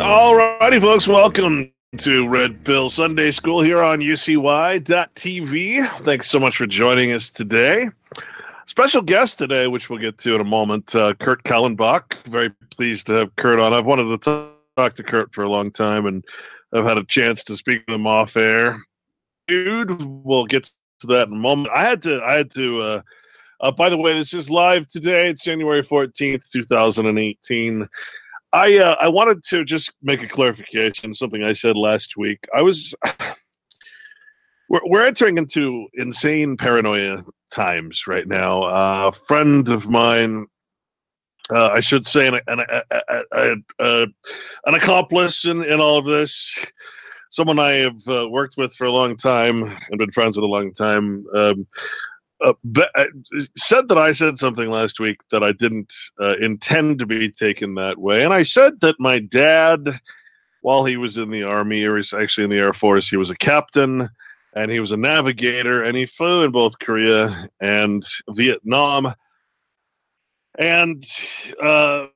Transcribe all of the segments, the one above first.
All righty, folks. Welcome to Red Pill Sunday School here on UCY.TV. Thanks so much for joining us today. Special guest today, which we'll get to in a moment, Kurt Kallenbach. Very pleased to have Kurt on. I've wanted to talk to Kurt for a long time, and I've had a chance to speak to him off air. Dude, we'll get to that in a moment. I had to. By the way, this is live today. It's January 14th, 2018. I wanted to just make a clarification, something I said last week. We're entering into insane paranoia times right now. A friend of mine, I should say, an accomplice in all of this, someone I have worked with for a long time and been friends with a long time, said that I said something last week that I didn't intend to be taken that way. And I said that my dad, while he was in the Army, or he's actually in the Air Force, he was a captain and he was a navigator, and he flew in both Korea and Vietnam. And I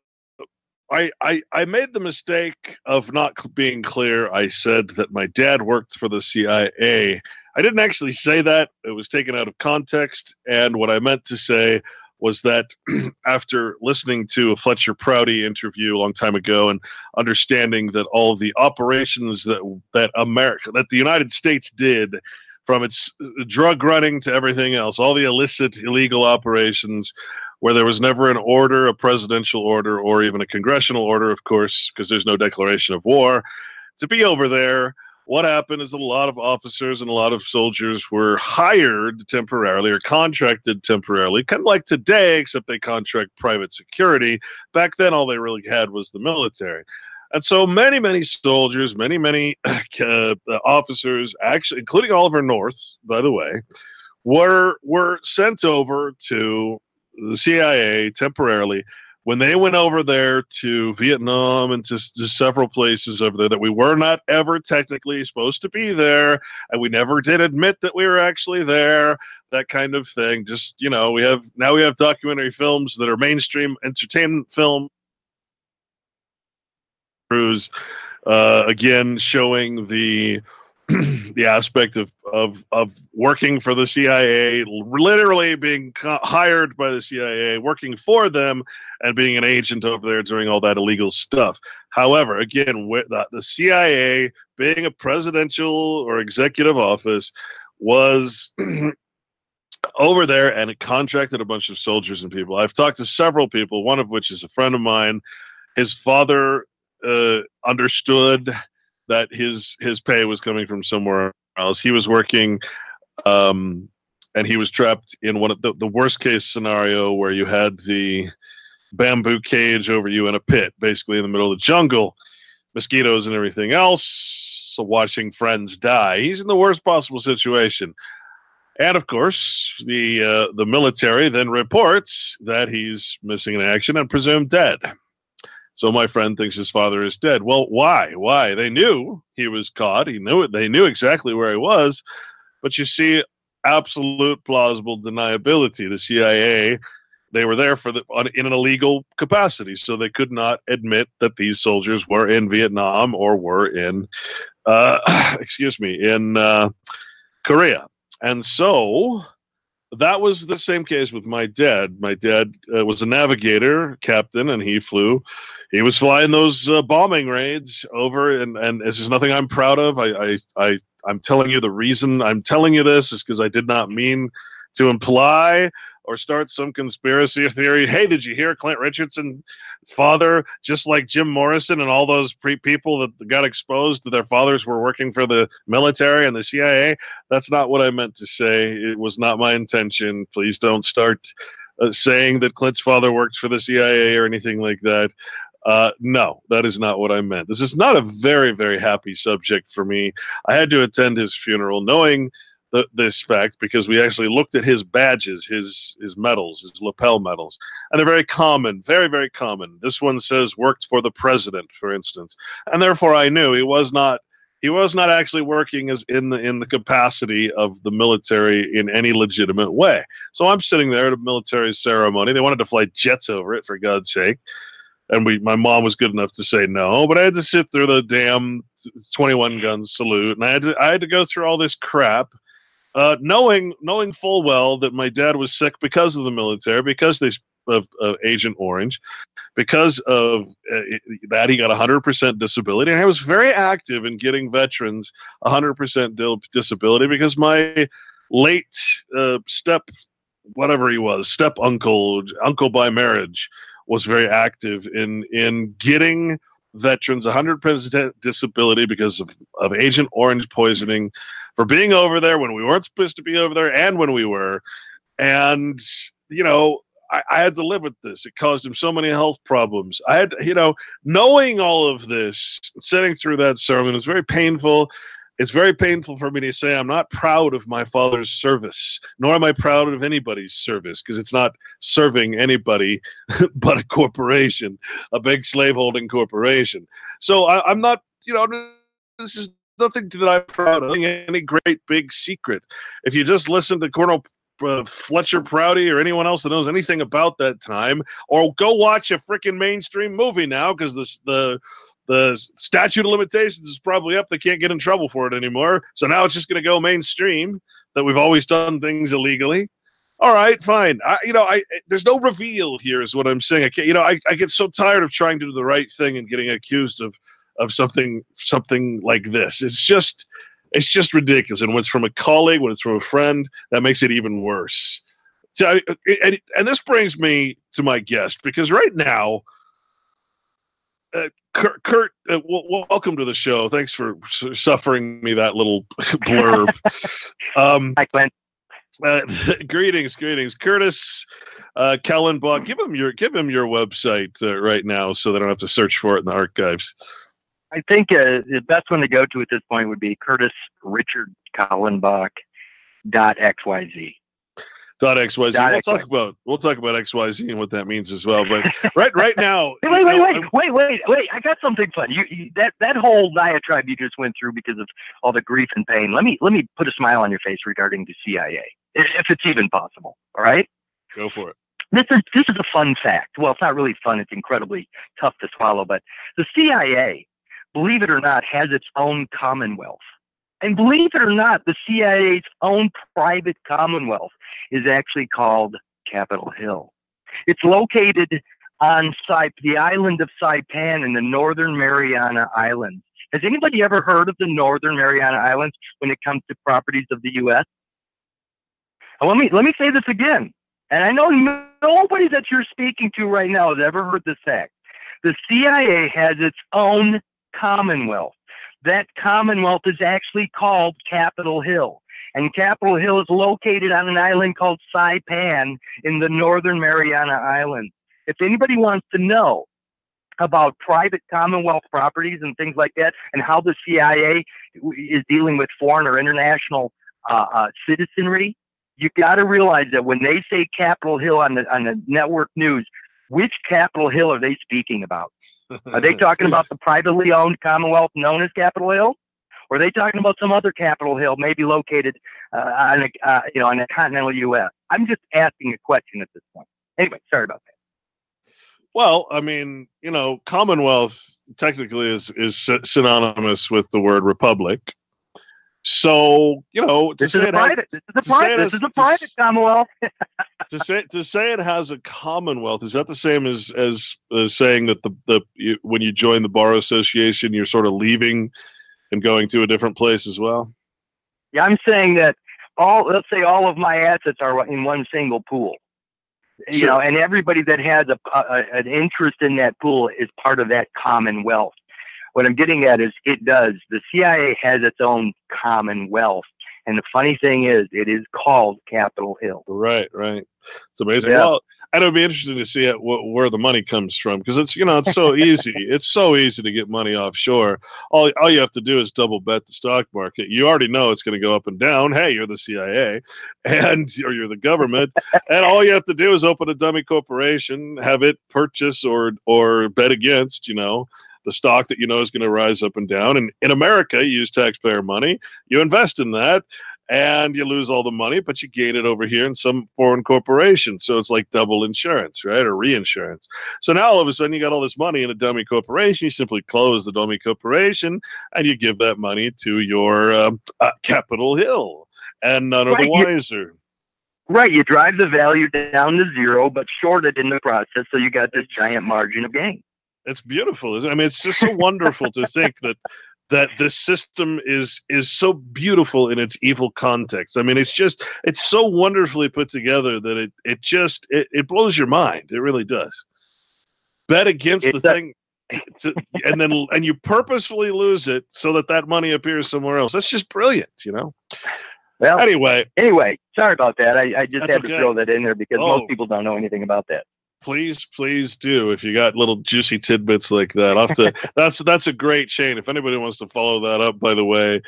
made the mistake of not being clear. I said that my dad worked for the CIA. I didn't actually say that. It was taken out of context. And what I meant to say was that after listening to a Fletcher Prouty interview a long time ago and understanding that all of the operations that the United States did, from its drug running to everything else, all the illicit, illegal operations, where there was never an order, a presidential order, or even a congressional order, of course, because there's no declaration of war, to be over there. What happened is a lot of officers and a lot of soldiers were hired temporarily or contracted temporarily, kind of like today, except they contract private security. Back then, all they really had was the military. And so many soldiers, many officers, actually, including Oliver North, by the way, were sent over to the CIA temporarily when they went over there to Vietnam and to several places over there that we were not ever technically supposed to be there, and we never did admit that we were actually there, that kind of thing. Just, we have documentary films that are mainstream entertainment film crews, again, showing the aspect of working for the CIA, literally being hired by the CIA, working for them, and being an agent over there doing all that illegal stuff. However, again, the CIA, being a presidential or executive office, was over there and it contracted a bunch of soldiers and people. I've talked to several people, one of which is a friend of mine. His father understood that his pay was coming from somewhere else. He was working, and he was trapped in one of the worst case scenario where you had the bamboo cage over you in a pit, basically in the middle of the jungle, mosquitoes and everything else, so watching friends die. He's in the worst possible situation. And of course, the military then reports that he's missing in action and presumed dead. So my friend thinks his father is dead. Well, why? Why? They knew he was caught. He knew it. They knew exactly where he was. But you see, absolute plausible deniability. The CIA, they were there in an illegal capacity, so they could not admit that these soldiers were in Vietnam or were in, in Korea. And so that was the same case with my dad. My dad was a navigator, captain, and he was flying those bombing raids over, and this is nothing I'm proud of. I'm telling you the reason I'm telling you this is because I did not mean to imply or start some conspiracy theory. Hey, did you hear Clint Richardson father, just like Jim Morrison and all those people that got exposed that their fathers were working for the military and the CIA? That's not what I meant to say. It was not my intention. Please don't start saying that Clint's father worked for the CIA or anything like that. No, that is not what I meant. This is not a very, very happy subject for me. I had to attend his funeral knowing this fact because we actually looked at his badges, his medals, his lapel medals, and they're very common, very, very common. This one says worked for the president, for instance, and therefore I knew he was not actually working as in the capacity of the military in any legitimate way. So I'm sitting there at a military ceremony. They wanted to fly jets over it, for God's sake. And my mom was good enough to say no, but I had to sit through the damn 21 gun salute, and I had to go through all this crap, knowing full well that my dad was sick because of the military, because of Agent Orange, because of that he got 100% disability. And I was very active in getting veterans 100% disability because my late step uncle by marriage, was very active in getting veterans 100% disability because of Agent Orange poisoning, for being over there when we weren't supposed to be over there and when we were. And, I had to live with this. It caused him so many health problems. I had to, knowing all of this, sitting through that sermon was very painful. It's very painful for me to say I'm not proud of my father's service, nor am I proud of anybody's service, because it's not serving anybody but a corporation, a big slaveholding corporation. So I'm not, this is nothing that I'm proud of, any great big secret. If you just listen to Colonel Fletcher Prouty or anyone else that knows anything about that time, or go watch a freaking mainstream movie now, because the statute of limitations is probably up. They can't get in trouble for it anymore. So now it's just going to go mainstream that we've always done things illegally. All right, fine. There's no reveal here is what I'm saying. I get so tired of trying to do the right thing and getting accused of something like this. It's just ridiculous. And when it's from a colleague, when it's from a friend, that makes it even worse. So, and this brings me to my guest, because right now, Kurt, welcome to the show. Thanks for suffering me that little blurb. Hi, Clint. Greetings, Curtis Kallenbach. Give him your website right now, so they don't have to search for it in the archives. I think the best one to go to at this point would be Curtis Richard Kallenbach.xyz. .xyz. We'll talk about XYZ and what that means as well. But right now, wait! I got something fun. That whole diatribe you just went through because of all the grief and pain. Let me put a smile on your face regarding the CIA, if it's even possible. All right, go for it. This is a fun fact. Well, it's not really fun. It's incredibly tough to swallow. But the CIA, believe it or not, has its own commonwealth. And believe it or not, the CIA's own private commonwealth is actually called Capitol Hill. It's located on the island of Saipan in the Northern Mariana Islands. Has anybody ever heard of the Northern Mariana Islands when it comes to properties of the U.S.? Let me say this again. And I know nobody that you're speaking to right now has ever heard this fact. The CIA has its own commonwealth. That commonwealth is actually called Capitol Hill. And Capitol Hill is located on an island called Saipan in the Northern Mariana Islands. If anybody wants to know about private commonwealth properties and things like that, and how the CIA is dealing with foreign or international citizenry, you got to realize that when they say Capitol Hill on the network news, which Capitol Hill are they speaking about? Are they talking about the privately owned commonwealth known as Capitol Hill? Or are they talking about some other Capitol Hill, maybe located on the continental U.S.? I'm just asking a question at this point. Anyway, sorry about that. Well, I mean, Commonwealth technically is synonymous with the word republic. So, this is a private commonwealth. to say it has a commonwealth, is that the same as saying that when you join the bar association, you're sort of leaving and going to a different place as well? Yeah, I'm saying that let's say all of my assets are in one single pool. Sure. And everybody that has an interest in that pool is part of that commonwealth. What I'm getting at is the CIA has its own commonwealth. And the funny thing is, it is called Capitol Hill. Right. It's amazing. Yeah. Well, and it would be interesting to see where the money comes from, because it's so easy. It's so easy to get money offshore. All you have to do is double bet the stock market. You already know it's going to go up and down. Hey, you're the CIA, or you're the government, and all you have to do is open a dummy corporation, have it purchase or bet against, the stock that is going to rise up and down. And in America, you use taxpayer money. You invest in that. and you lose all the money, but you gain it over here in some foreign corporation. So it's like double insurance, right? Or reinsurance. So now all of a sudden you got all this money in a dummy corporation. You simply close the dummy corporation and you give that money to your Capitol Hill, and none are the wiser. Right. You drive the value down to zero, but short it in the process. So you got this giant margin of gain. It's beautiful. I mean, it's just so wonderful to think that this system is so beautiful in its evil context. I mean, it's so wonderfully put together that it blows your mind. It really does. Bet against the thing, and you purposefully lose it so that money appears somewhere else. That's just brilliant, you know. Well, anyway, sorry about that. I just had to throw that in there because most people don't know anything about that. Please do. If you got little juicy tidbits like that, I'll have to, that's a great chain. If anybody wants to follow that up, by the way,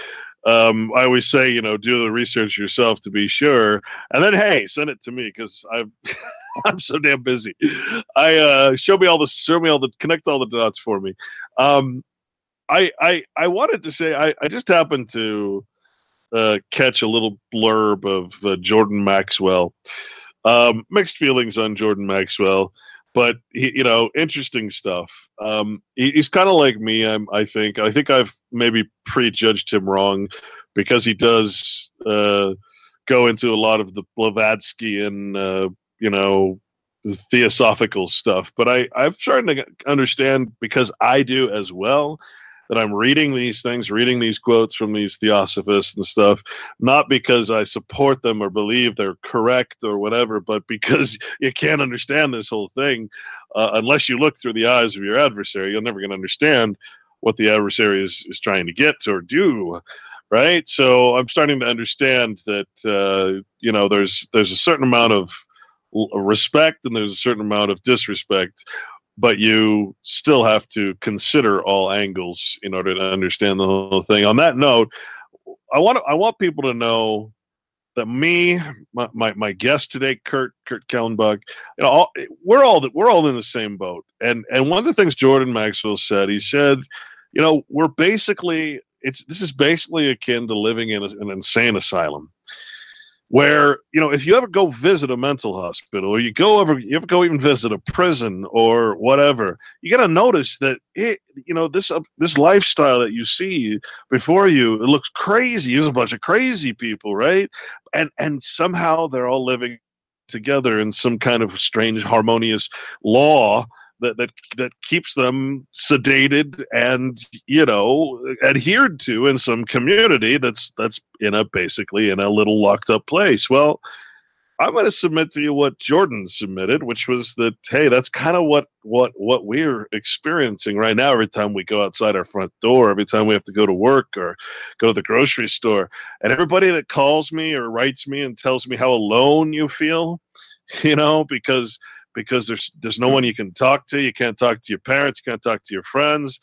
I always say, do the research yourself to be sure, and then hey, send it to me because I'm so damn busy. Show me all the connect all the dots for me. I wanted to say I just happened to catch a little blurb of Jordan Maxwell. Mixed feelings on Jordan Maxwell, but interesting stuff. He's kind of like me. I think I've maybe prejudged him wrong because he does go into a lot of the Blavatsky and theosophical stuff. But I'm starting to understand, because I do as well, that I'm reading these quotes from these theosophists and stuff, not because I support them or believe they're correct or whatever, but because you can't understand this whole thing unless you look through the eyes of your adversary. You're never going to understand what the adversary is trying to get or do, right? So I'm starting to understand that there's a certain amount of respect and there's a certain amount of disrespect, but you still have to consider all angles in order to understand the whole thing. On that note, I want people to know that my guest today, Kurt Kallenbach, we're all in the same boat. And one of the things Jordan Maxwell said, he said, we're basically this is basically akin to living in an insane asylum, where if you ever go visit a mental hospital, or you ever go even visit a prison or whatever, you got to notice that this lifestyle that you see before you, it looks crazy. There's a bunch of crazy people, right? And somehow they're all living together in some kind of strange harmonious law that keeps them sedated and adhered to in some community that's basically in a little locked up place. Well, I'm going to submit to you what Jordan submitted, which was that, hey, that's kind of what we're experiencing right now. Every time we go outside our front door, every time we have to go to work or go to the grocery store, and everybody that calls me or writes me and tells me how alone you feel, because there's no one you can talk to. You can't talk to your parents. You can't talk to your friends.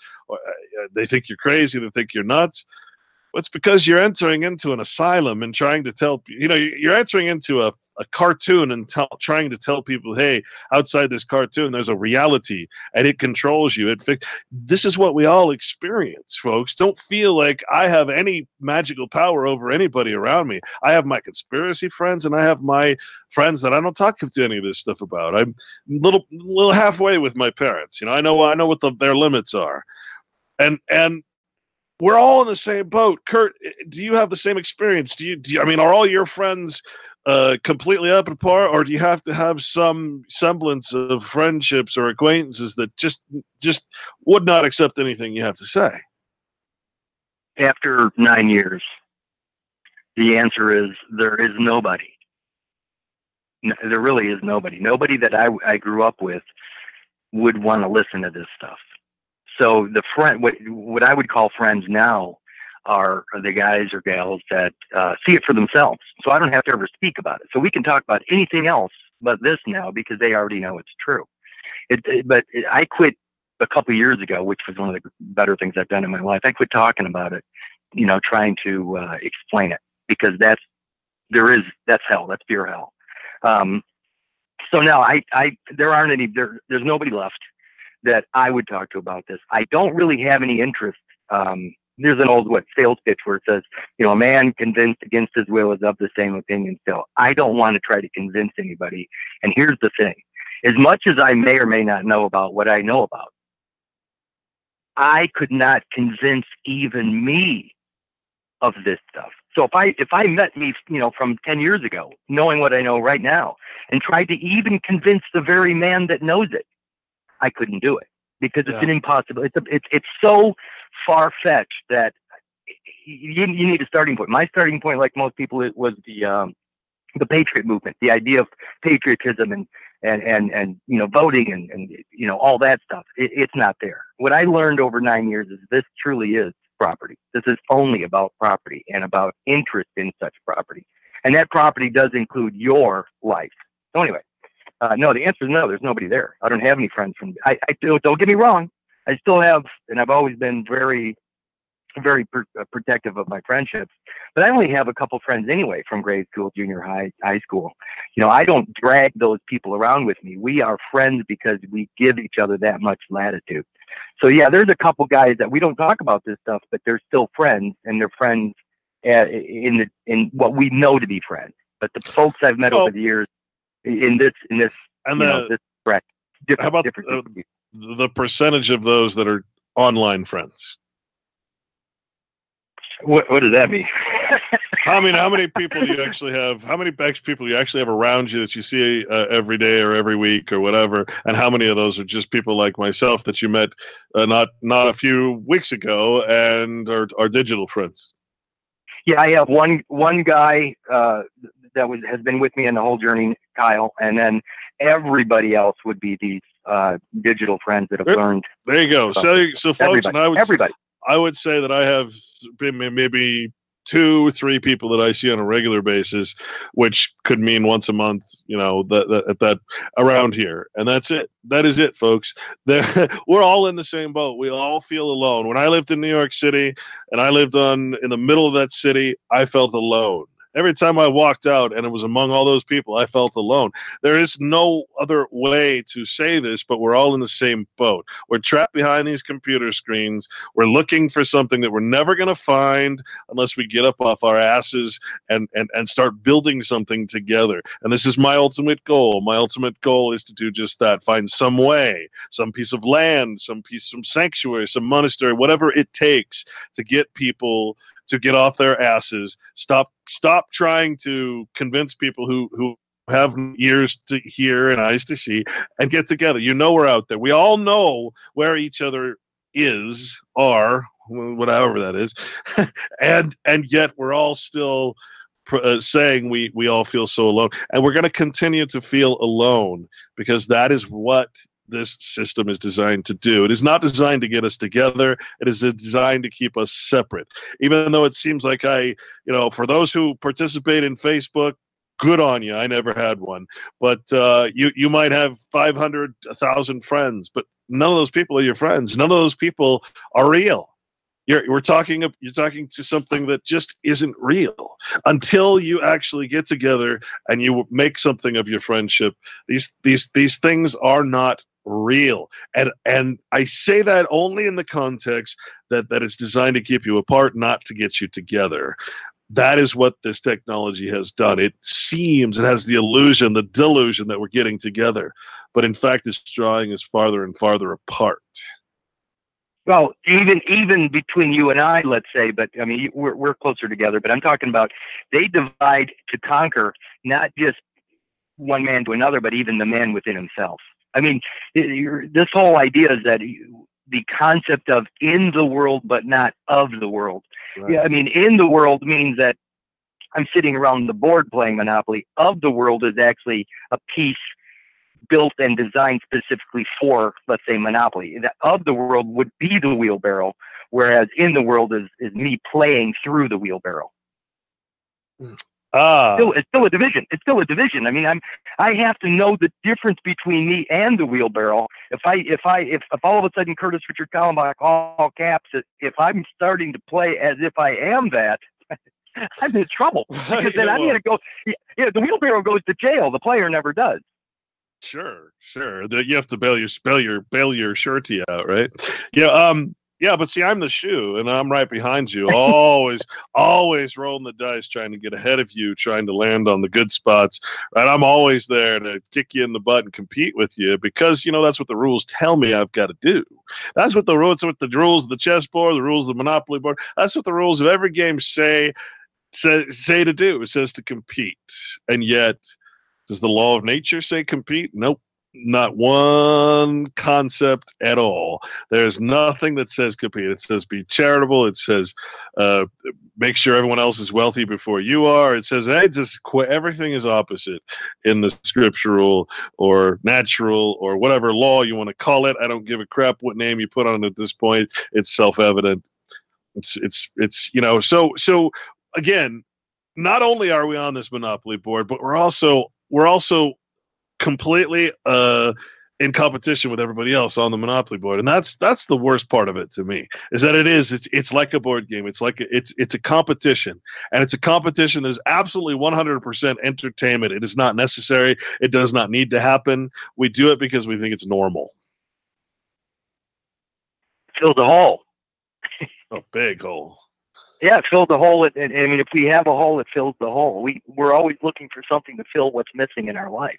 They think you're crazy. They think you're nuts. Well, it's because you're entering into an asylum and trying to tell, you're entering into a cartoon and trying to tell people, hey, outside this cartoon, there's a reality and it controls you. This is what we all experience, folks. Don't feel like I have any magical power over anybody around me. I have my conspiracy friends and I have my friends that I don't talk to any of this stuff about. I'm little halfway with my parents. I know what their limits are. And we're all in the same boat. Kurt, do you have the same experience? Are all your friends completely up and apart, or do you have to have some semblance of friendships or acquaintances that just would not accept anything you have to say? After 9 years, the answer is there is nobody. There really is nobody. Nobody that I grew up with would want to listen to this stuff. So the what I would call friends now are the guys or gals that see it for themselves. So I don't have to ever speak about it. So we can talk about anything else but this now because they already know it's true. But I quit a couple years ago, which was one of the better things I've done in my life. I quit talking about it, trying to explain it, because that's hell. That's pure hell. So now there's nobody left that I would talk to about this. I don't really have any interest there's an old sales pitch where it says, a man convinced against his will is of the same opinion still. I don't want to try to convince anybody. And here's the thing. As much as I may or may not know about what I know about, I could not convince even me of this stuff. So if I met me, from 10 years ago, knowing what I know right now, and tried to even convince the very man that knows it, I couldn't do it, because it's an impossible. It's so far fetched that you need a starting point. My starting point, like most people, it was the patriot movement, the idea of patriotism and voting and all that stuff. It's not there. What I learned over 9 years is this truly is property. This is only about property and about interest in such property. And that property does include your life. So anyway, no, the answer is no, there's nobody there. I don't have any friends from, don't get me wrong. I still have, and I've always been very, very protective of my friendships, but I only have a couple friends anyway from grade school, junior high, high school. I don't drag those people around with me. We are friends because we give each other that much latitude. So yeah, there's a couple guys that we don't talk about this stuff, but they're still friends, and they're friends in what we know to be friends. But the folks I've met over the years in this and this correct. How about the percentage of those that are online friends? What does that mean? I mean, how many people do you actually have? How many people you actually have around you that you see every day or every week or whatever? And how many of those are just people like myself that you met not a few weeks ago and are digital friends? Yeah, I have one guy that has been with me in the whole journey, Kyle, and then everybody else would be these digital friends that have learned. There you go. So folks, everybody. I would say that I have maybe 2 or 3 people that I see on a regular basis, which could mean once a month, that around here. And that's it. That is it, folks. We're all in the same boat. We all feel alone. When I lived in New York City and I lived in the middle of that city, I felt alone. Every time I walked out and it was among all those people, I felt alone. There is no other way to say this, but we're all in the same boat. We're trapped behind these computer screens. We're looking for something that we're never going to find unless we get up off our asses and start building something together. And this is my ultimate goal. My ultimate goal is to do just that. Find some way, some piece of land, some sanctuary, some monastery, whatever it takes to get people to get off their asses. Stop trying to convince people who have ears to hear and eyes to see, and get together. We're out there. We all know where each other are, whatever that is, and yet we're all still saying we all feel so alone, and we're going to continue to feel alone, because that is what this system is designed to do. It is not designed to get us together. It is designed to keep us separate. Even though it seems like for those who participate in Facebook, good on you. I never had one, but you might have 500, 1,000 friends, but none of those people are your friends. None of those people are real. You're talking to something that just isn't real until you actually get together and you make something of your friendship. These things are not real, and I say that only in the context that it's designed to keep you apart, not to get you together. That is what this technology has done. It has the illusion, the delusion that we're getting together, but in fact it's drawing us farther and farther apart. Well, even between you and I, let's say, but I mean, we're closer together, but I'm talking about they divide to conquer, not just one man to another, but even the man within himself. I mean, this whole idea is that the concept of in the world, but not of the world. Right. Yeah, I mean, in the world means that I'm sitting around the board playing Monopoly. Of the world is actually a piece built and designed specifically for, let's say, Monopoly. That of the world would be the wheelbarrow, whereas in the world is me playing through the wheelbarrow. It's still a division. It's still a division. I mean, I have to know the difference between me and the wheelbarrow. If all of a sudden Curtis Richard Kallenbach, all caps, if I'm starting to play as if I am that, I'm in trouble, because then I'm going to go. Yeah, the wheelbarrow goes to jail. The player never does. Sure. You have to bail your surety out, right? Yeah. Yeah, but see, I'm the shoe, and I'm right behind you. Always, always rolling the dice, trying to get ahead of you, trying to land on the good spots. And I'm always there to kick you in the butt and compete with you because, you know, that's what the rules tell me I've got to do. That's what the rules of the chessboard, the rules of the Monopoly board. That's what the rules of every game say to do. It says to compete. And yet, does the law of nature say compete? Nope. Not one concept at all. There's nothing that says compete. It says be charitable. It says make sure everyone else is wealthy before you are. It says hey, everything is opposite in the scriptural or natural or whatever law you want to call it. I don't give a crap what name you put on it at this point. It's self-evident. It's you know, so again, not only are we on this Monopoly board, but we're also completely in competition with everybody else on the Monopoly board, and that's the worst part of it to me. Is that it's like a board game. It's like it's a competition, and it's a competition that is absolutely 100% entertainment. It is not necessary. It does not need to happen. We do it because we think it's normal. Fill the hole. A big hole. Yeah, fill the hole. And I mean, if we have a hole, it fills the hole. We're always looking for something to fill what's missing in our life.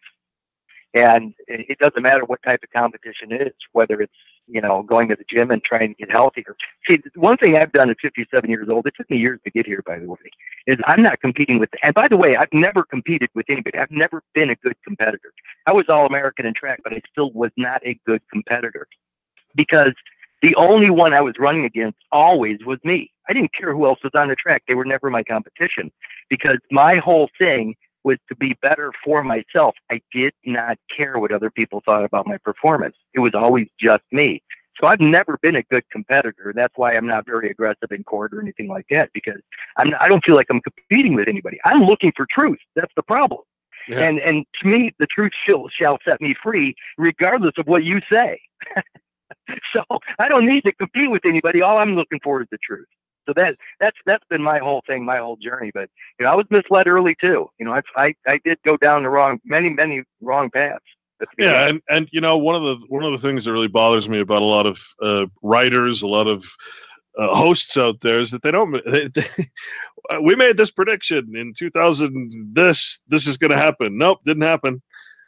And it doesn't matter what type of competition it is, whether it's, you know, going to the gym and trying to get healthier. See, one thing I've done at 57 years old, it took me years to get here, by the way, is I'm not competing with, and by the way, I've never competed with anybody. I've never been a good competitor. I was All-American in track, but I still was not a good competitor because the only one I was running against always was me. I didn't care who else was on the track. They were never my competition because my whole thing was to be better for myself. I did not care what other people thought about my performance. It was always just me. So I've never been a good competitor. That's why I'm not very aggressive in court or anything like that, because I don't feel like I'm competing with anybody. I'm looking for truth. That's the problem. Yeah. And to me, the truth shall set me free, regardless of what you say. So I don't need to compete with anybody. All I'm looking for is the truth. So that's been my whole thing, my whole journey. But you know, I was misled early too. You know, I did go down the many wrong paths. Yeah, and you know, one of the things that really bothers me about a lot of writers, a lot of hosts out there is that we made this prediction in 2000. This is going to happen. Nope, didn't happen.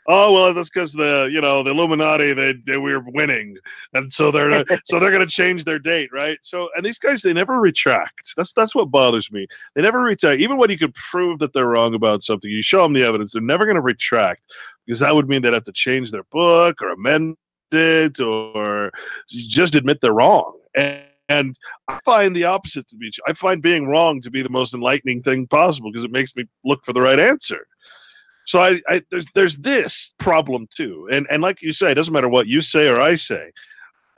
Oh well, that's because the Illuminati they were winning, and so they're going to change their date, right? So, and these guys, they never retract. That's what bothers me. They never retract, even when you could prove that they're wrong about something. You show them the evidence, they're never going to retract, because that would mean they'd have to change their book or amend it or just admit they're wrong. And I find the opposite to be. I find being wrong to be the most enlightening thing possible, because it makes me look for the right answer. So there's this problem too, and like you say, it doesn't matter what you say or I say.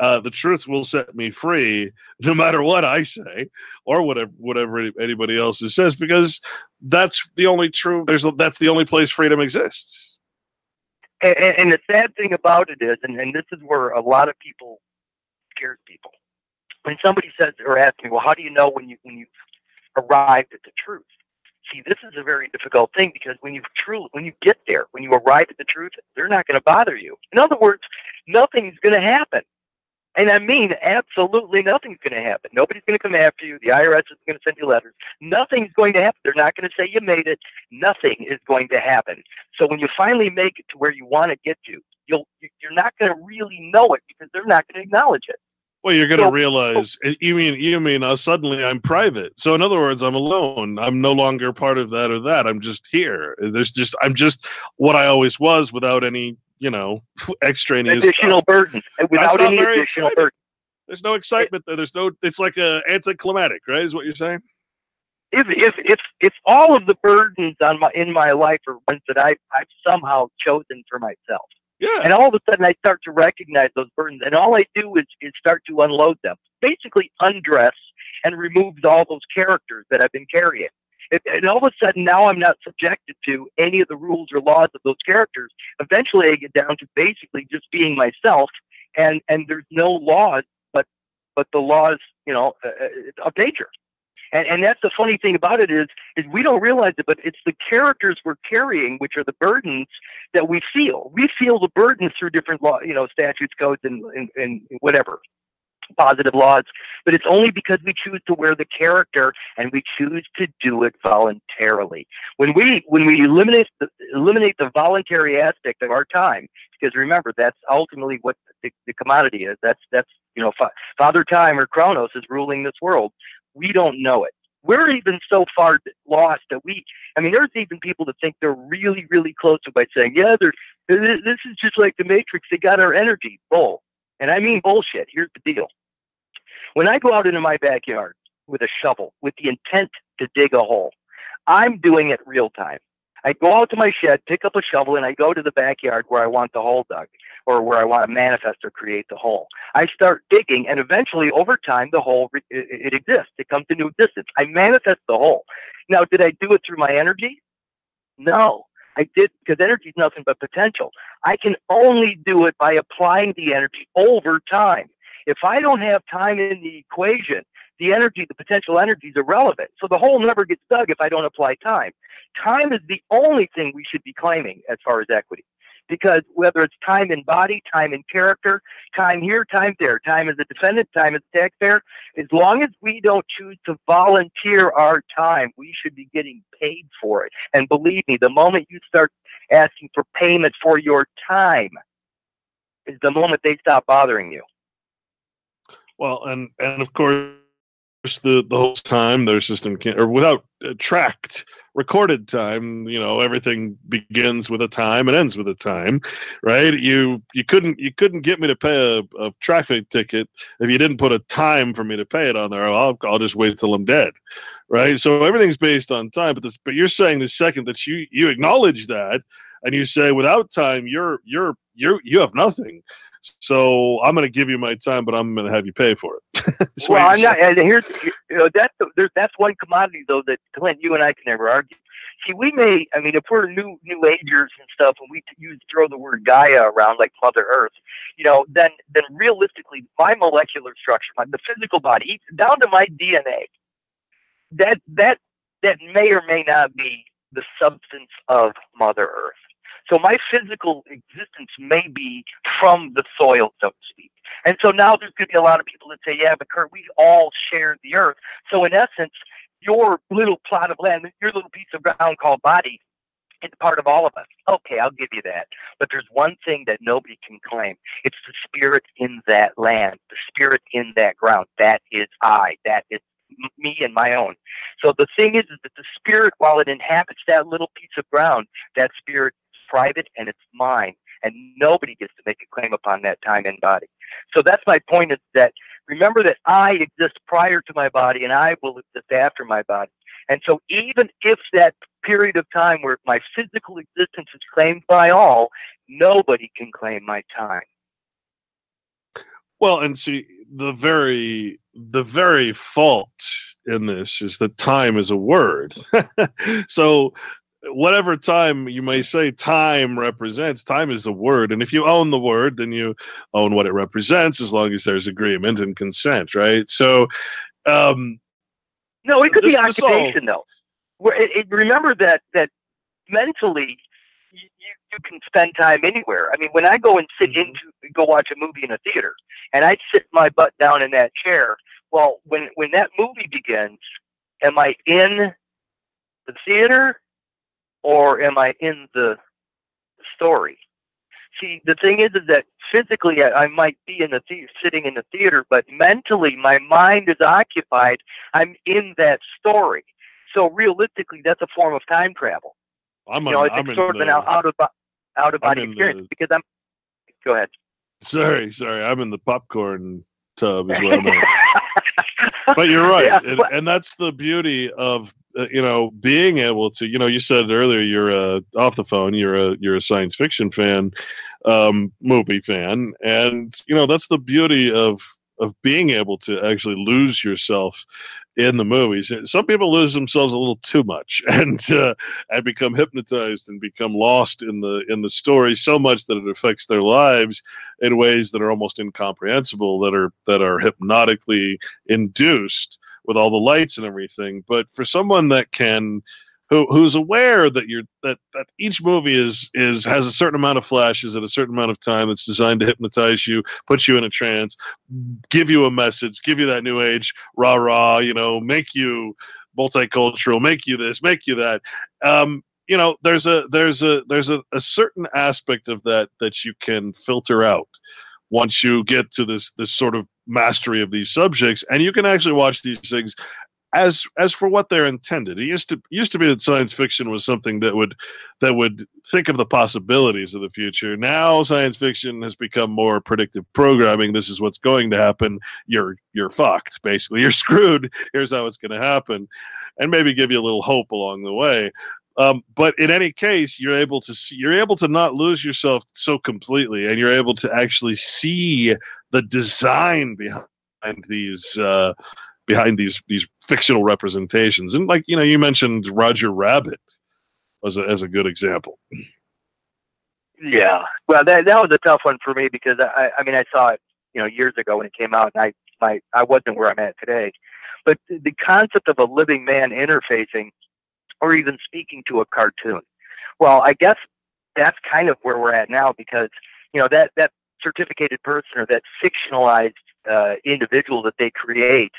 The truth will set me free, no matter what I say or whatever anybody else says, because that's the only true. That's the only place freedom exists. And the sad thing about it is, and this is where a lot of people scares people. When somebody says or asks me, well, how do you know when you arrived at the truth? See, this is a very difficult thing, because when you get there, when you arrive at the truth, they're not going to bother you. In other words, nothing's going to happen. And I mean, absolutely nothing's going to happen. Nobody's going to come after you. The IRS is going to send you letters. Nothing's going to happen. They're not going to say you made it. Nothing is going to happen. So when you finally make it to where you want to get to, you're not going to really know it, because they're not going to acknowledge it. Well, you're going to realize, you mean suddenly I'm private. So in other words, I'm alone. I'm no longer part of that or that. I'm just here. I'm just what I always was, without any, extraneous additional burdens. Without any additional burden. There's no excitement there. It's like a anticlimactic, right? Is what you're saying? If all of the burdens in my life are ones that I've somehow chosen for myself. Yeah. And all of a sudden I start to recognize those burdens, and all I do is start to unload them, basically undress and remove all those characters that I've been carrying. And all of a sudden now I'm not subjected to any of the rules or laws of those characters. Eventually I get down to basically just being myself, and there's no laws but the laws, of nature. And that's the funny thing about it is we don't realize it, but it's the characters we're carrying, which are the burdens that we feel. We feel the burdens through different law, statutes, codes, and whatever. positive laws, but it's only because we choose to wear the character and we choose to do it voluntarily. When we eliminate the voluntary aspect of our time, because remember, that's ultimately what the commodity is. That's Father Time or Kronos is ruling this world. We don't know it. We're even so far lost that there's even people that think they're really, really close to by saying, yeah, this is just like the Matrix. They got our energy. Bull. And I mean bullshit. Here's the deal. When I go out into my backyard with a shovel with the intent to dig a hole, I'm doing it real time. I go out to my shed, pick up a shovel, and I go to the backyard where I want the hole dug, or where I want to manifest or create the hole. I start digging, and eventually, over time, the hole, it exists. It comes into existence. I manifest the hole. Now, did I do it through my energy? No. I did, because energy is nothing but potential. I can only do it by applying the energy over time. If I don't have time in the equation, the potential energy is irrelevant. So the hole never gets dug if I don't apply time. Time is the only thing we should be claiming as far as equity. Because whether it's time in body, time in character, time here, time there, time as a defendant, time as a taxpayer, as long as we don't choose to volunteer our time, we should be getting paid for it. And believe me, the moment you start asking for payment for your time is the moment they stop bothering you. Well, and of course, the whole time their system can't, or without tracked recorded time, everything begins with a time and ends with a time, right? You couldn't get me to pay a traffic ticket if you didn't put a time for me to pay it on there. I'll just wait till I'm dead, right? So everything's based on time. But you're saying the second that you acknowledge that and you say without time you have nothing. So I'm going to give you my time, but I'm going to have you pay for it. Well, I'm not. And here's that's one commodity though that Clint, you and I can never argue. See, if we're new agers and stuff, and we throw the word Gaia around like Mother Earth, then realistically, my molecular structure, the physical body, down to my DNA, that may or may not be the substance of Mother Earth. So my physical existence may be from the soil, so to speak. And so now there's going to be a lot of people that say, yeah, but Kurt, we all share the earth. So in essence, your little plot of land, your little piece of ground called body, is part of all of us. Okay, I'll give you that. But there's one thing that nobody can claim. It's the spirit in that land, the spirit in that ground. That is I. That is me and my own. So the thing is that the spirit, while it inhabits that little piece of ground, that spirit private and it's mine, and nobody gets to make a claim upon that time and body. So that's my point, is that remember that I exist prior to my body and I will exist after my body. And so even if that period of time where my physical existence is claimed by all, nobody can claim my time. Well, and see, the very fault in this is that time is a word. So whatever time you may say time represents, time is a word. And if you own the word, then you own what it represents, as long as there's agreement and consent, right? So, no, it could be occupation, though. Remember that mentally, you can spend time anywhere. I mean, when I go and go watch a movie in a theater, and I sit my butt down in that chair, well, when that movie begins, am I in the theater or am I in the story? See, the thing is that physically I might be in the sitting in the theater, but mentally my mind is occupied. I'm in that story. So realistically, that's a form of time travel. It's sort of an out of body experience because I'm. Go ahead. Sorry. I'm in the popcorn tub as well. But you're right, yeah, and that's the beauty of being able to. You said earlier you're off the phone. You're a science fiction fan, movie fan, and that's the beauty of being able to actually lose yourself in the movies. Some people lose themselves a little too much and become hypnotized and become lost in the story so much that it affects their lives in ways that are almost incomprehensible, that are hypnotically induced with all the lights and everything. But for someone that can who's aware that that each movie has a certain amount of flashes at a certain amount of time that's designed to hypnotize you, put you in a trance, give you a message, give you that new age rah rah, make you multicultural, make you this, make you that. There's a certain aspect of that you can filter out once you get to this sort of mastery of these subjects, and you can actually watch these things as for what they're intended. It used to be that science fiction was something that would think of the possibilities of the future. Now science fiction has become more predictive programming. This is what's going to happen. You're fucked, basically. You're screwed. Here's how it's going to happen, and maybe give you a little hope along the way. But in any case, you're able to not lose yourself so completely, and you're able to actually see the design behind these fictional representations. And like you mentioned Roger Rabbit as a good example. Yeah, well, that was a tough one for me because I mean I saw it years ago when it came out, and I wasn't where I'm at today. But the concept of a living man interfacing or even speaking to a cartoon, well, I guess that's kind of where we're at now, because that certificated person or that fictionalized individual that they create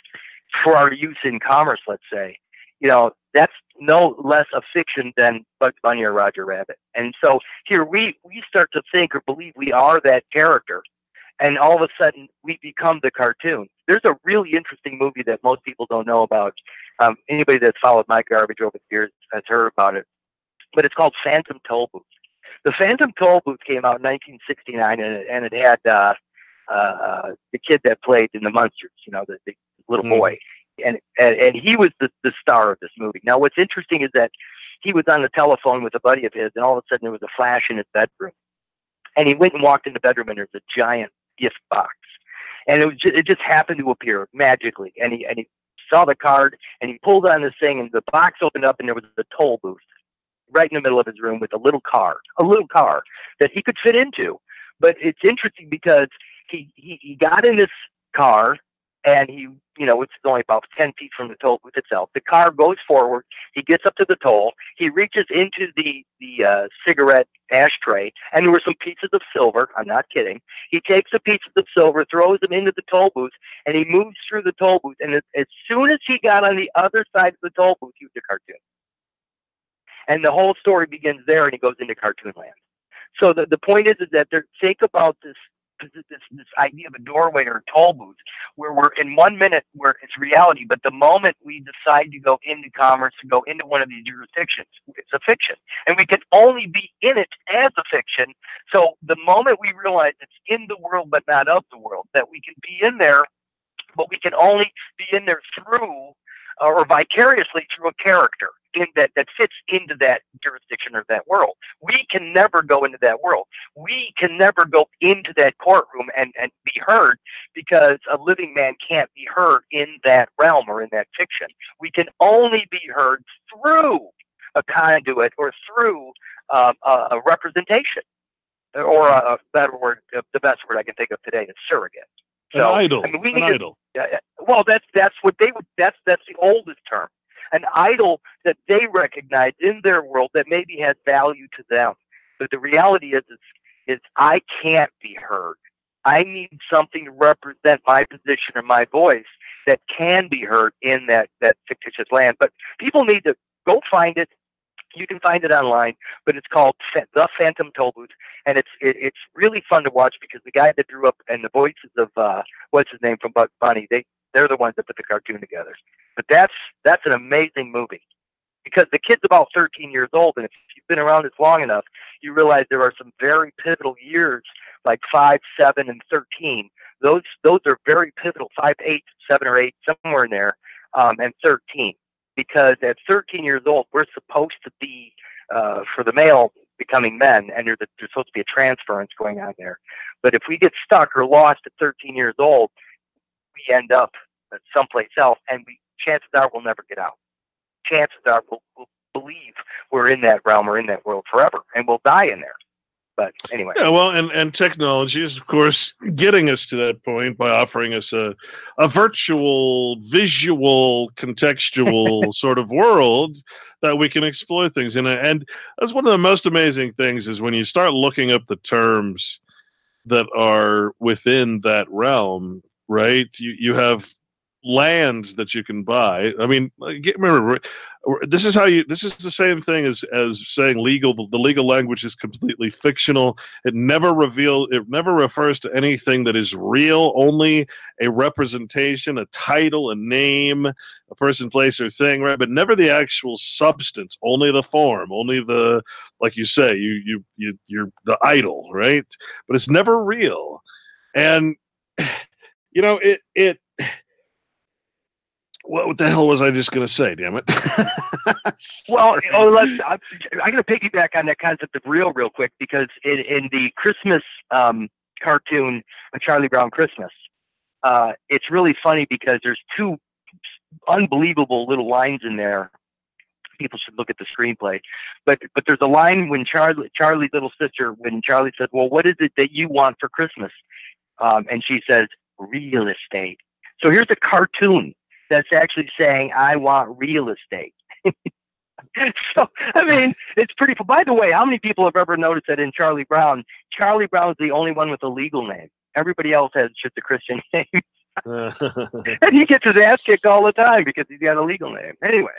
for our use in commerce, let's say, that's no less a fiction than Bugs Bunny or Roger Rabbit. And so here we start to think or believe we are that character, and all of a sudden we become the cartoon. There's a really interesting movie that most people don't know about. Anybody that's followed my garbage over the years has heard about it, but it's called Phantom Tollbooth. The Phantom Tollbooth came out in 1969, and it had the kid that played in the Munsters, the little boy, and he was the star of this movie. Now, what's interesting is that he was on the telephone with a buddy of his, and all of a sudden there was a flash in his bedroom, and he went and walked in the bedroom, and there's a giant gift box, and it just happened to appear magically, and he saw the card, and he pulled on this thing, and the box opened up, and there was a toll booth right in the middle of his room with a little car that he could fit into. But it's interesting because he got in this car, and it's only about 10 feet from the toll booth itself. The car goes forward. He gets up to the toll. He reaches into the cigarette ashtray, and there were some pieces of silver. I'm not kidding. He takes the pieces of silver, throws them into the toll booth, and he moves through the toll booth. And as soon as he got on the other side of the toll booth, he was a cartoon. And the whole story begins there, and he goes into cartoon land. So the point is that think about this idea of a doorway or a toll booth, where we're in 1 minute where it's reality, but the moment we decide to go into commerce, to go into one of these jurisdictions, it's a fiction, and we can only be in it as a fiction. So the moment we realize it's in the world but not of the world, that we can be in there, but we can only be in there through or vicariously through a character that fits into that jurisdiction or that world. We can never go into that world. We can never go into that courtroom and be heard, because a living man can't be heard in that realm or in that fiction. We can only be heard through a conduit or through a representation, or a better word, the best word I can think of today is surrogate. So, an idol. I mean, an idol. Well, that's what they would. That's the oldest term. An idol that they recognize in their world that maybe has value to them. But the reality is I can't be heard. I need something to represent my position or my voice that can be heard in that fictitious land. But people need to go find it. You can find it online, but it's called The Phantom Tollbooth, and it's really fun to watch, because the guy that drew up and the voices of what's his name from Bugs Bunny, they're the ones that put the cartoon together. But that's an amazing movie, because the kid's about 13 years old, and if you've been around this long enough, you realize there are some very pivotal years, like 5, 7, and 13. Those are very pivotal. 5, 8, 7, or 8, somewhere in there, and 13. Because at 13 years old, we're supposed to be, for the male, becoming men, and there's supposed to be a transference going on there. But if we get stuck or lost at 13 years old, we end up someplace else, and chances are we'll never get out. Chances are we'll believe we're in that realm or in that world forever, and we'll die in there. But anyway. Yeah, well, and technology is, of course, getting us to that point by offering us a virtual, visual, contextual sort of world that we can explore things in. And that's one of the most amazing things is when you start looking up the terms that are within that realm, right? You have lands that you can buy. I mean, remember, this is the same thing as saying legal. The legal language is completely fictional. It never refers to anything that is real, only a representation, a title, a name, a person, place, or thing, right? But never the actual substance, only the form, only the, like you say, you're the idol, right? But it's never real. And it what the hell was I just going to say? Damn it! Well, I'm going to piggyback on that concept of real quick, because in the Christmas cartoon, A Charlie Brown Christmas, it's really funny because there's two unbelievable little lines in there. People should look at the screenplay, but there's a line when Charlie's little sister, when Charlie says, "Well, what is it that you want for Christmas?" And she says, "Real estate." So here's a cartoon that's actually saying, "I want real estate." So, I mean, it's pretty. By the way, how many people have ever noticed that in Charlie Brown's the only one with a legal name? Everybody else has just a Christian name. And he gets his ass kicked all the time because he's got a legal name. Anyway.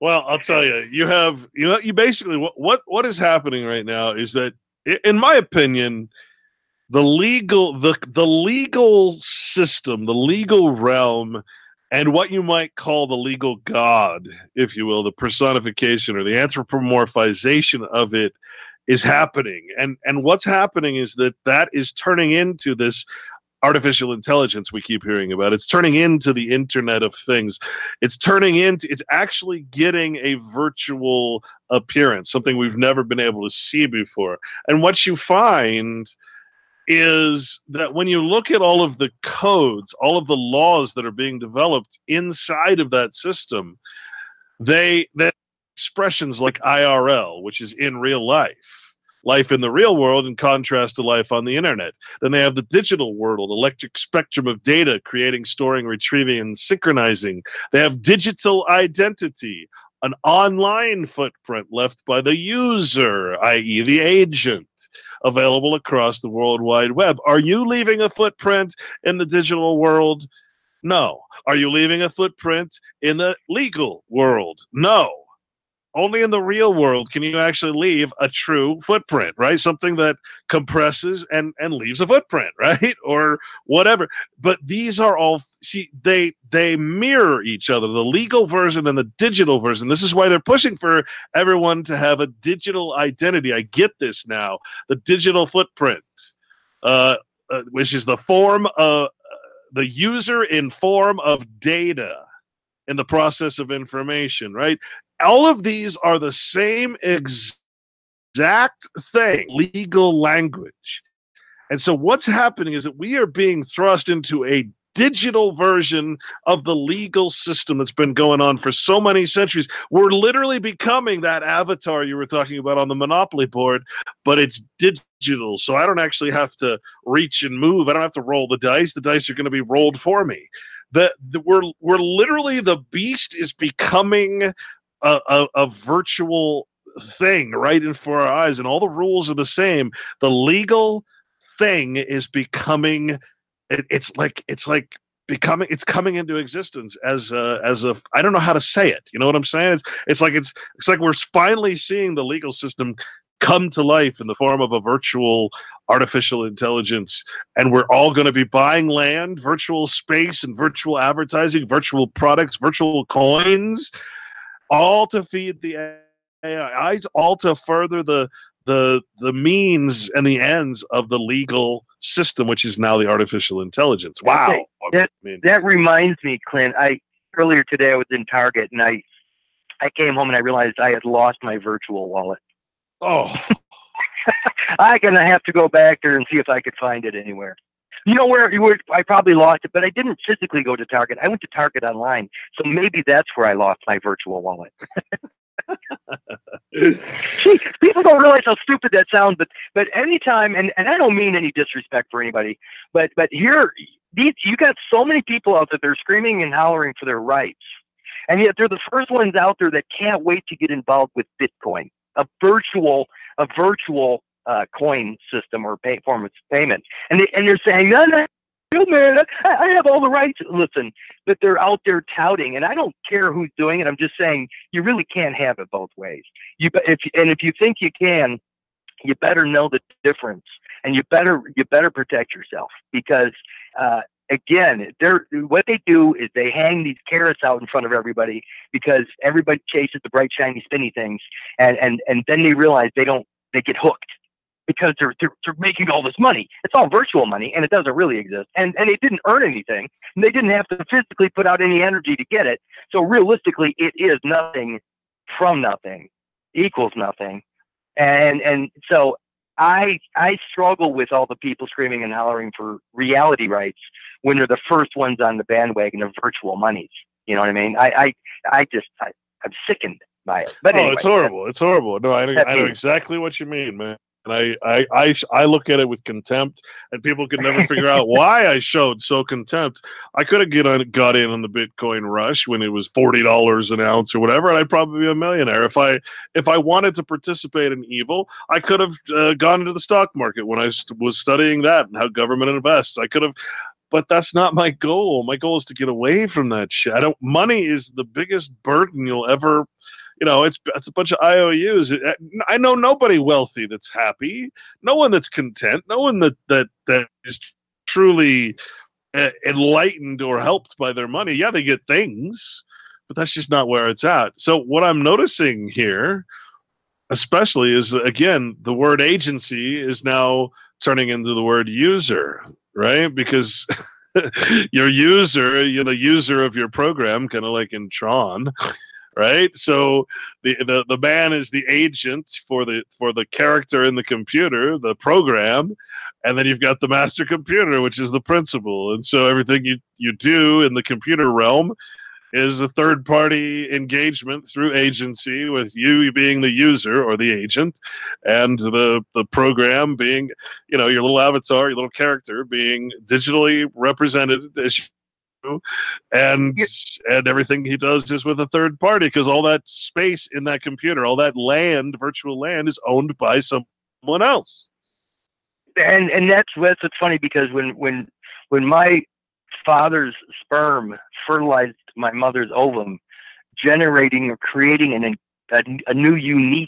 Well, I'll tell you, you basically, what is happening right now is that, in my opinion, the legal system, the legal realm, and what you might call the legal god, if you will, the personification or the anthropomorphization of it is happening. And what's happening is that is turning into this artificial intelligence we keep hearing about. It's turning into the Internet of Things. It's actually getting a virtual appearance, something we've never been able to see before. And what you find is that when you look at all of the codes, all of the laws that are being developed inside of that system, they expressions like IRL, which is in real life in the real world, in contrast to life on the internet. Then they have the digital world, electric spectrum of data, creating, storing, retrieving, and synchronizing. They have digital identity, an online footprint left by the user, i.e. the agent, available across the World Wide Web. Are you leaving a footprint in the digital world? No. Are you leaving a footprint in the legal world? No. Only in the real world can you actually leave a true footprint, right? Something that compresses and leaves a footprint, right? Or whatever. But these are all, they mirror each other, the legal version and the digital version. This is why they're pushing for everyone to have a digital identity. I get this now. The digital footprint, which is the form of the user in form of data in the process of information, right? All of these are the same exact thing, legal language. And so what's happening is that we are being thrust into a digital version of the legal system that's been going on for so many centuries. We're literally becoming that avatar you were talking about on the Monopoly board, but it's digital. So I don't actually have to reach and move. I don't have to roll the dice. The dice are going to be rolled for me. We're literally, the beast is becoming a virtual thing right in front of our eyes, and all the rules are the same. The legal thing is becoming, it's coming into existence as a I don't know how to say it. You know what I'm saying? It's like we're finally seeing the legal system come to life in the form of a virtual artificial intelligence, and we're all going to be buying land, virtual space, and virtual advertising, virtual products, virtual coins, all to feed the AI, all to further the means and the ends of the legal system, which is now the artificial intelligence. Wow. That reminds me, Clint, earlier today I was in Target, and I came home and I realized I had lost my virtual wallet. Oh. I'm going to have to go back there and see if I could find it anywhere. You know where I probably lost it, but I didn't physically go to Target. I went to Target online, so maybe that's where I lost my virtual wallet. See, people don't realize how stupid that sounds, but anytime, and I don't mean any disrespect for anybody, but here, you got so many people out there that are screaming and hollering for their rights, and yet they're the first ones out there that can't wait to get involved with Bitcoin, a virtual coin system or form of payment, and they're saying, no, man, I have all the rights. Listen, but they're out there touting, and I don't care who's doing it. I'm just saying you really can't have it both ways. If you think you can, you better know the difference, and you better protect yourself, because again, what they do is they hang these carrots out in front of everybody, because everybody chases the bright, shiny, spinny things, and then they realize they get hooked, because they're making all this money. It's all virtual money, and it doesn't really exist. And it didn't earn anything. And they didn't have to physically put out any energy to get it. So realistically, it is nothing from nothing equals nothing. And so I struggle with all the people screaming and hollering for reality rights when they're the first ones on the bandwagon of virtual monies. You know what I mean? I'm sickened by it. But anyway, it's horrible. It's horrible. No, I know exactly what you mean, man. And I look at it with contempt, and people can never figure out why I showed so contempt. I could have got in on the Bitcoin rush when it was $40 an ounce or whatever, and I'd probably be a millionaire. If I wanted to participate in evil, I could have gone into the stock market when I was studying that and how government invests. I could have, but that's not my goal. My goal is to get away from that shit. Money is the biggest burden you'll ever. It's a bunch of IOUs. I know nobody wealthy that's happy. No one that's content. No one that is truly enlightened or helped by their money. Yeah, they get things, but that's just not where it's at. So what I'm noticing here, especially, is, again, the word agency is now turning into the word user, right? Because your user, the user of your program, kind of like in Tron. Right, so the man is the agent for the character in the computer, the program, and then you've got the master computer, which is the principal. And so everything you do in the computer realm is a third party engagement through agency, with you being the user or the agent, and the program being, your little avatar, your little character being digitally represented as and everything he does is with a third party, because all that space in that computer, all that virtual land, is owned by someone else. And that's what's funny, because when my father's sperm fertilized my mother's ovum, generating or creating a new unique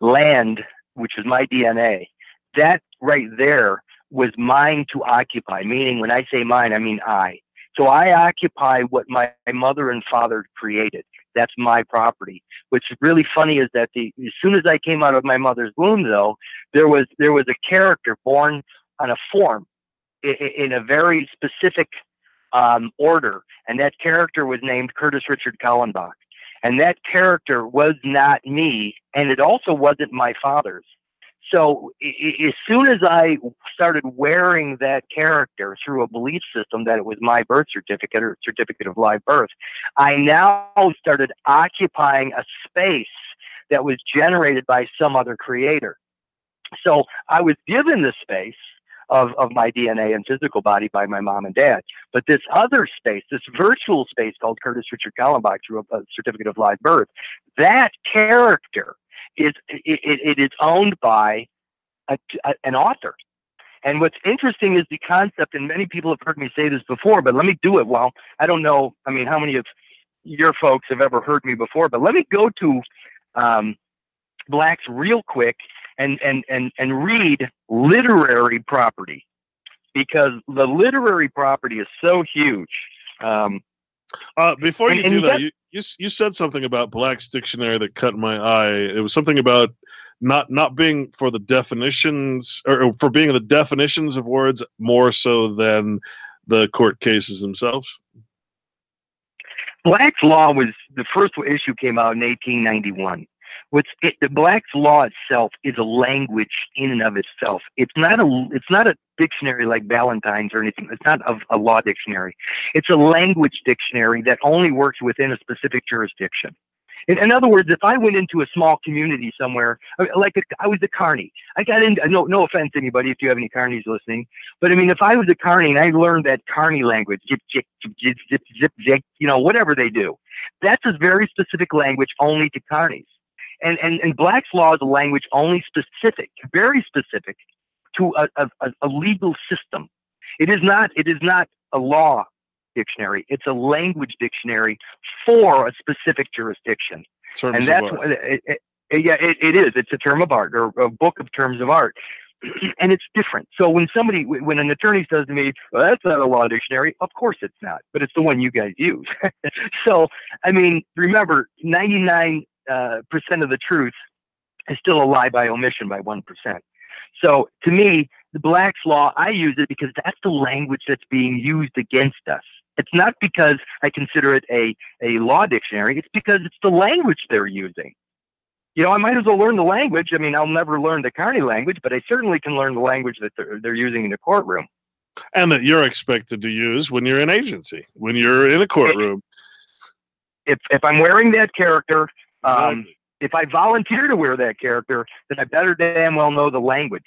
land, which is my DNA, that right there was mine to occupy. Meaning, when I say mine, I mean I. So I occupy what my mother and father created. That's my property. What's really funny is that as soon as I came out of my mother's womb, though, there was a character born on a form in a very specific order, and that character was named Curtis Richard Kallenbach. And that character was not me, and it also wasn't my father's. So as soon as I started wearing that character through a belief system that it was my birth certificate or certificate of live birth, I now started occupying a space that was generated by some other creator. So I was given the space of my DNA and physical body by my mom and dad. But this other space, this virtual space called Curtis Richard Kallenbach through a certificate of live birth, that character it is owned by an author. And what's interesting is the concept, and many people have heard me say this before, but let me do it. Well, I don't know, how many of your folks have ever heard me before, but let me go to Black's real quick and read literary property, because the literary property is so huge. Before you do that, you said something about Black's dictionary that caught my eye. It was something about not being for the definitions, or for being the definitions of words more so than the court cases themselves. Black's law was, the first issue came out in 1891. The Black's law itself is a language in and of itself. It's not a dictionary like Ballantyne's or anything. It's not a law dictionary. It's a language dictionary that only works within a specific jurisdiction. In other words, if I went into a small community somewhere, like I was a carny, I got into, no offense to anybody if you have any carnies listening, but I mean, if I was a carny and I learned that carny language, zip, zip, zip, zip, zip, zip, whatever they do, that's a very specific language only to carnies. And Black's Law is a language only specific, very specific to a legal system. It is not a law dictionary. It's a language dictionary for a specific jurisdiction. And that's what it is. It's a term of art, or a book of terms of art. And it's different. So when an attorney says to me, well, that's not a law dictionary, of course it's not, but it's the one you guys use. So, I mean, remember, 99% of the truth is still a lie by omission by 1%. So to me, the Black's Law, I use it because that's the language that's being used against us. It's not because I consider it a law dictionary. It's because it's the language they're using. I might as well learn the language. I mean, I'll never learn the carny language, but I certainly can learn the language that they're using in the courtroom. And that you're expected to use when you're in agency, when you're in a courtroom. If I'm wearing that character, Exactly. if I volunteer to wear that character, then I better damn well know the language.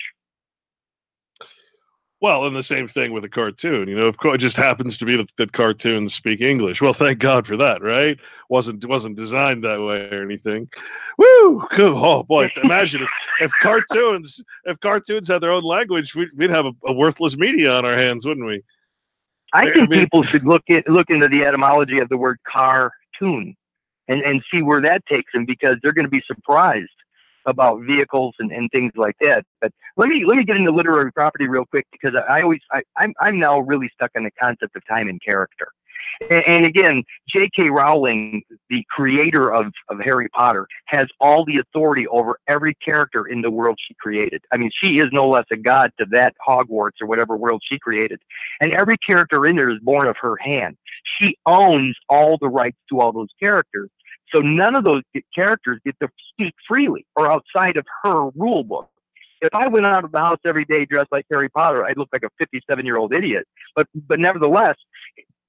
Well, and the same thing with a cartoon. Of course, it just happens to be that cartoons speak English. Well, thank God for that, right? Wasn't designed that way or anything. Woo! Cool. Oh boy! Imagine if cartoons had their own language, we'd have a worthless media on our hands, wouldn't we? I think people should look into the etymology of the word cartoon and see where that takes them, because they're going to be surprised about vehicles and things like that. But let me get into literary property real quick, because I'm now really stuck on the concept of time and character. And again, J.K. Rowling, the creator of Harry Potter, has all the authority over every character in the world she created. I mean, she is no less a god to that Hogwarts or whatever world she created. And every character in there is born of her hand. She owns all the rights to all those characters. So none of those characters get to speak freely or outside of her rule book. If I went out of the house every day dressed like Harry Potter, I'd look like a 57-year-old idiot. But nevertheless,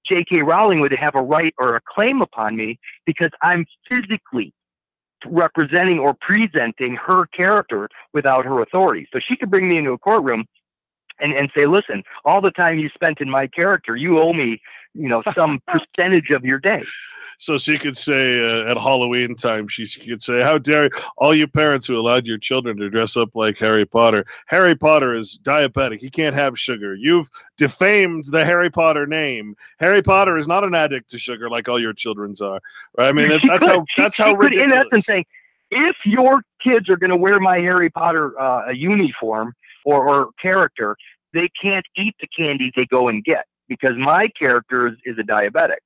J.K. Rowling would have a right or a claim upon me because I'm physically representing or presenting her character without her authority. So she could bring me into a courtroom and say, listen, all the time you spent in my character, you owe me, some percentage of your day. So she could say at Halloween time, she could say, how dare all you parents who allowed your children to dress up like Harry Potter. Harry Potter is diabetic. He can't have sugar. You've defamed the Harry Potter name. Harry Potter is not an addict to sugar like all your children's are. Right? I mean, that's how ridiculous. In essence, saying, if your kids are going to wear my Harry Potter uniform or character, they can't eat the candy they go and get, because my character is a diabetic.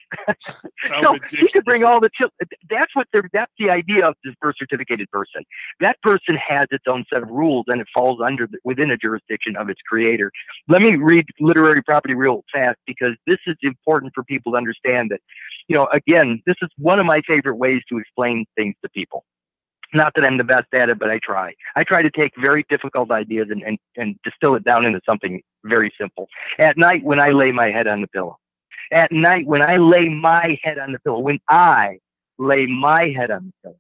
So he could bring all the children. That's the idea of this birth certificated person. That person has its own set of rules, and it falls within a jurisdiction of its creator. Let me read literary property real fast, because this is important for people to understand that, again, this is one of my favorite ways to explain things to people. Not that I'm the best at it, but I try. I try to take very difficult ideas and distill it down into something very simple. At night, when I lay my head on the pillow. At night, when I lay my head on the pillow. When I lay my head on the pillow.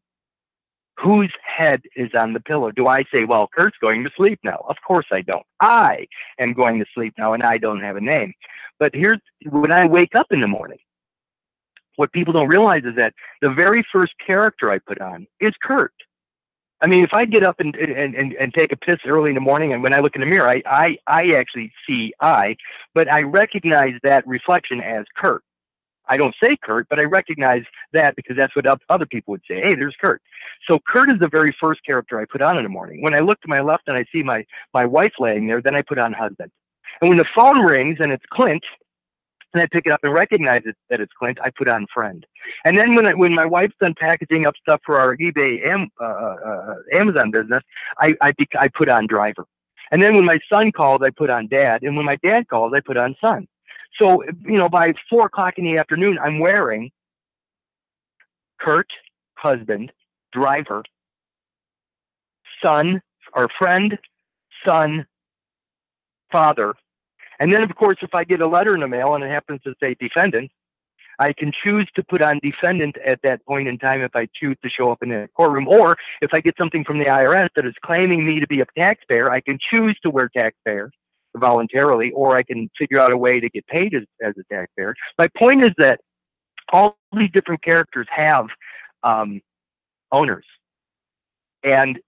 Whose head is on the pillow? Do I say, well, Kurt's going to sleep now? Of course I don't. I am going to sleep now, and I don't have a name. But here's when I wake up in the morning. What people don't realize is that the very first character I put on is Kurt. I mean, if I get up and take a piss early in the morning, and when I look in the mirror, I actually see but I recognize that reflection as Kurt. I don't say Kurt, but I recognize that because that's what other people would say. Hey, there's Kurt. So Kurt is the very first character I put on in the morning. When I look to my left and I see my wife laying there, then I put on husband. And when the phone rings and it's Clint, and I pick it up and recognize that it's Clint, I put on friend. And then when my wife's done packaging up stuff for our eBay Amazon business, I put on driver. And then when my son calls, I put on dad. And when my dad calls, I put on son. So, by 4 o'clock in the afternoon, I'm wearing Kurt, husband, driver, son, or friend, son, father. And then, of course, if I get a letter in the mail and it happens to say defendant, I can choose to put on defendant at that point in time if I choose to show up in a courtroom, or if I get something from the IRS that is claiming me to be a taxpayer, I can choose to wear taxpayer voluntarily, or I can figure out a way to get paid as a taxpayer. My point is that all these different characters have owners, and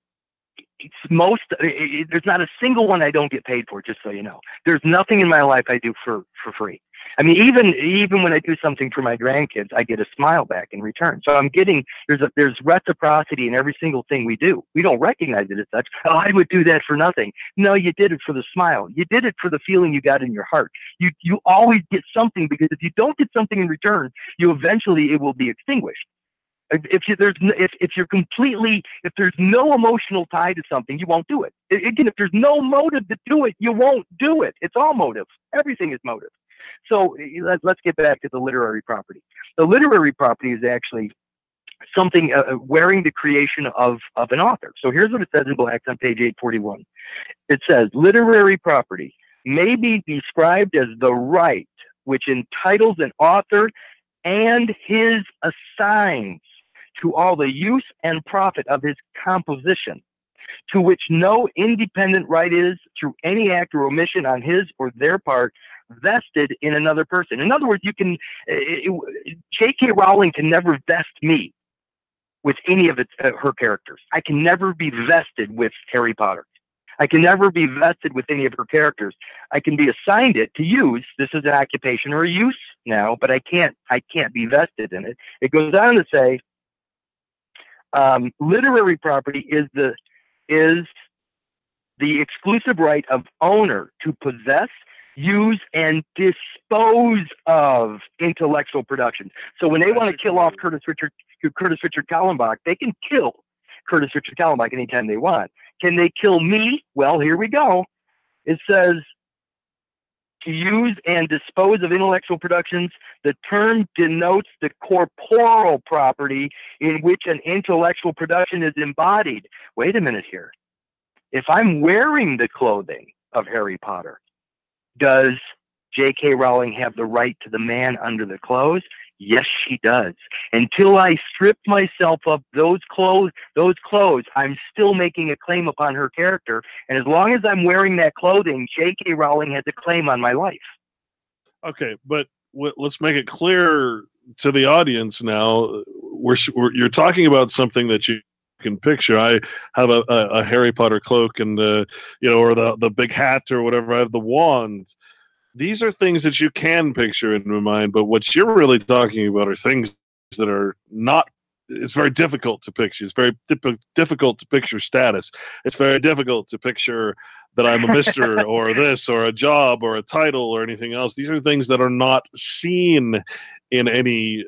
there's not a single one I don't get paid for, just so you know. There's nothing in my life I do for free. I mean, even when I do something for my grandkids, I get a smile back in return. So I'm getting, there's reciprocity in every single thing we do. We don't recognize it as such. Oh, I would do that for nothing. No, you did it for the smile. You did it for the feeling you got in your heart. You always get something, because if you don't get something in return, it will be extinguished. If there's no emotional tie to something, you won't do it. Again, if there's no motive to do it, you won't do it. It's all motive. Everything is motive. So let's get back to the literary property. The literary property is actually something wearing the creation of an author. So here's what it says in Blacks on page 841. It says, literary property may be described as the right which entitles an author and his assigns to all the use and profit of his composition, to which no independent right is, through any act or omission on his or their part, vested in another person. In other words, J.K. Rowling can never vest me with any of her characters. I can never be vested with Harry Potter. I can never be vested with any of her characters. I can be assigned it to use. This is an occupation or a use now, but I can't be vested in it. It goes on to say, literary property is the exclusive right of owner to possess, use, and dispose of intellectual productions. So when they want to kill off Curtis Richard Kallenbach, they can kill Curtis Richard Kallenbach anytime they want. Can they kill me? Well, here we go. It says, to use and dispose of intellectual productions, the term denotes the corporal property in which an intellectual production is embodied. Wait a minute here. If I'm wearing the clothing of Harry Potter, does J.K. Rowling have the right to the man under the clothes? Yes, she does. Until I strip myself of those clothes, I'm still making a claim upon her character. And as long as I'm wearing that clothing, J.K. Rowling has a claim on my life. Okay, but let's make it clear to the audience now. You're talking about something that you can picture. I have a Harry Potter cloak and or the big hat or whatever. I have the wand. These are things that you can picture in my mind, but what you're really talking about are things that are not. It's very difficult to picture. It's very difficult to picture status. It's very difficult to picture that I'm a Mr. or this or a job or a title or anything else. These are things that are not seen in any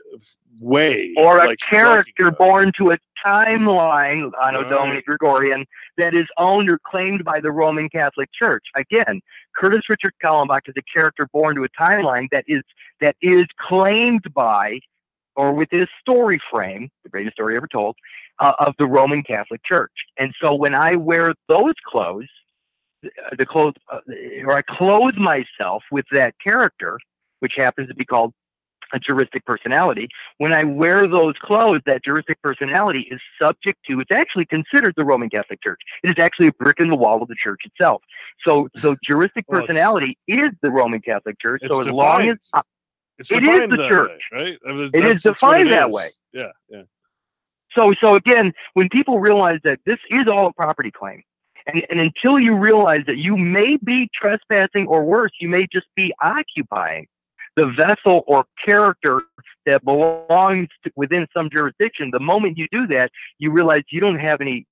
way. Or a character born to a timeline, Anno Domini Gregorian, that is owned or claimed by the Roman Catholic Church. Again, Curtis Richard Kallenbach is a character born to a timeline that is claimed by, or with his story frame, the greatest story ever told, of the Roman Catholic Church. And so when I wear those clothes, or I clothe myself with that character, which happens to be called a juristic personality, when I wear those clothes, that juristic personality is subject to, it's actually considered the Roman Catholic Church. It is actually a brick in the wall of the church itself. So juristic personality is the Roman Catholic Church. So as long as it is the church, way, right? I mean, it is defined that way. Yeah, yeah. So again, when people realize that this is all a property claim, and until you realize that you may be trespassing, or worse, you may just be occupying the vessel or character that belongs within some jurisdiction, the moment you do that, you realize you don't have any.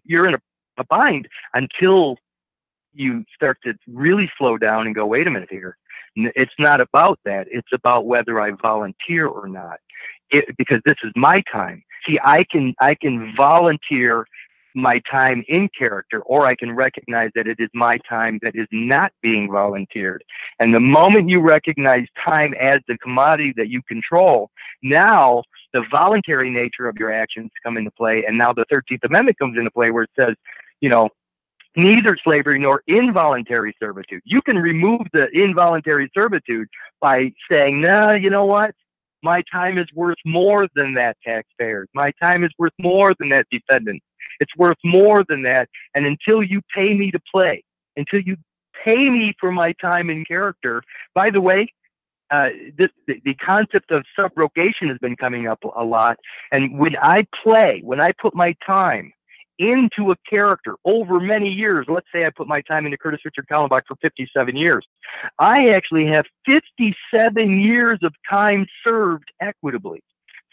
You're in a bind until you start to really slow down and go, wait a minute here. It's not about that. It's about whether I volunteer or not. Because this is my time. See, I can volunteer my time in character, or I can recognize that it is my time that is not being volunteered. And the moment you recognize time as the commodity that you control, now the voluntary nature of your actions come into play. And now the 13th Amendment comes into play, where it says, neither slavery nor involuntary servitude. You can remove the involuntary servitude by saying, no, you know what? My time is worth more than that, taxpayers. My time is worth more than that, defendant. It's worth more than that. And until you pay me to play, until you pay me for my time in character, by the way, the concept of subrogation has been coming up a lot. And when I put my time into a character over many years, let's say I put my time into Curtis Richard Kallenbach for 57 years, I actually have 57 years of time served equitably.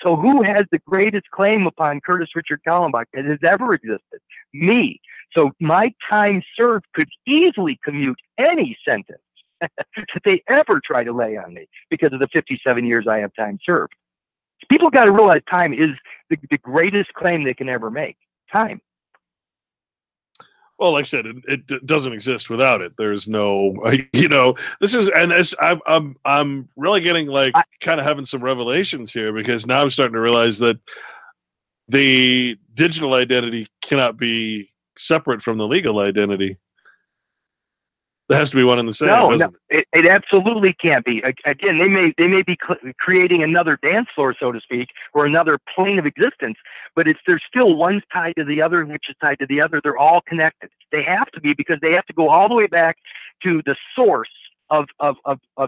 So who has the greatest claim upon Curtis Richard Kallenbach that has ever existed? Me. So my time served could easily commute any sentence that they ever try to lay on me because of the 57 years I have time served. People got to realize time is the greatest claim they can ever make. Time. Well, like I said, it doesn't exist without it. There's no, this is, and this, I'm really getting kind of having some revelations here, because now I'm starting to realize that the digital identity cannot be separate from the legal identity. There has to be one and the same. No, it absolutely can't be. Again, they may be creating another dance floor, so to speak, or another plane of existence, but there's still one's tied to the other, which is tied to the other. They're all connected. They have to be, because they have to go all the way back to the source of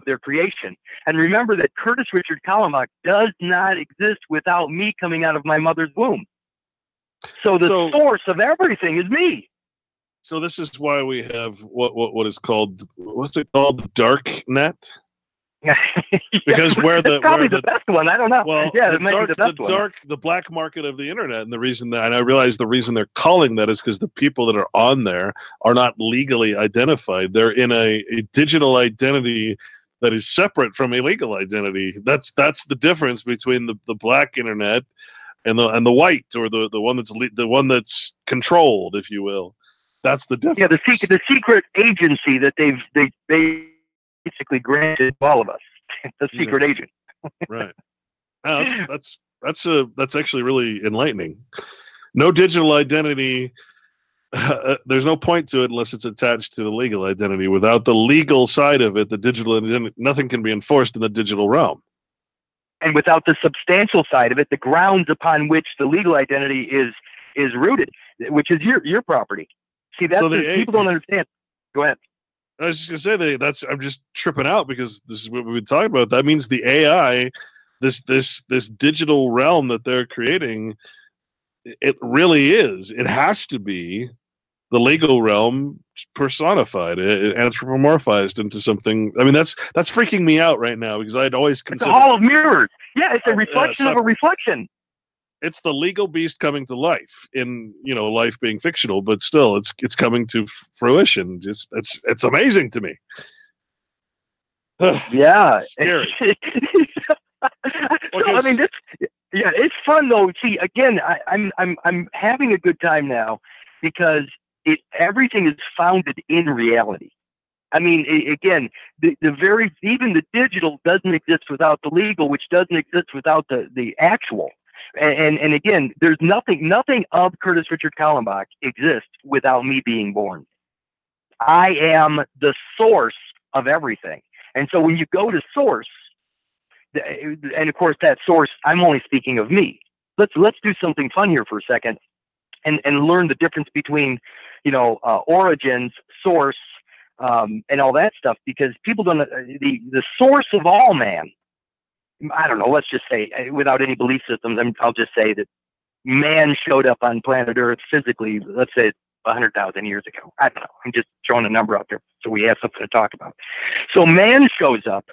their creation. And remember that Curtis Richard Kallenbach does not exist without me coming out of my mother's womb. So the source of everything is me. So this is why we have what is called, what's it called, the dark net? Because probably the best one. I don't know. Well, yeah, it might be the best one. The black market of the internet, and the reason that, and I realize the reason they're calling that is because the people that are on there are not legally identified. They're in a digital identity that is separate from a legal identity. That's the difference between the black internet and the white, or the one that's controlled, if you will. That's the difference. Yeah, the secret agency that they basically granted all of us. The secret agent. Right. Oh, that's actually really enlightening. No digital identity. There's no point to it unless it's attached to the legal identity. Without the legal side of it, the digital identity, nothing can be enforced in the digital realm. And without the substantial side of it, the grounds upon which the legal identity is rooted, which is your property. See, that's people don't understand. Go ahead. I was just gonna say I'm just tripping out, because this is what we've been talking about. That means the AI, this digital realm that they're creating, it really is. It has to be the legal realm personified, anthropomorphized into something. I mean, that's freaking me out right now, because I'd always consider it's a hall of mirrors. Yeah, it's a reflection of a reflection. It's the legal beast coming to life, in life being fictional, but still it's coming to fruition. Just it's amazing to me. Yeah, scary. I mean, it's fun though. See, again, I'm having a good time now, because everything is founded in reality. I mean, again, even the digital doesn't exist without the legal, which doesn't exist without the actual. And again, there's nothing of Curtis Richard Kallenbach exists without me being born. I am the source of everything. And so when you go to source, and of course that source, I'm only speaking of me. Let's do something fun here for a second, and learn the difference between, origins, source, and all that stuff, because people don't, the source of all man, I don't know, let's just say, without any belief systems, I'll just say that man showed up on planet Earth physically, let's say 100,000 years ago. I don't know. I'm just throwing a number out there so we have something to talk about. So man shows up,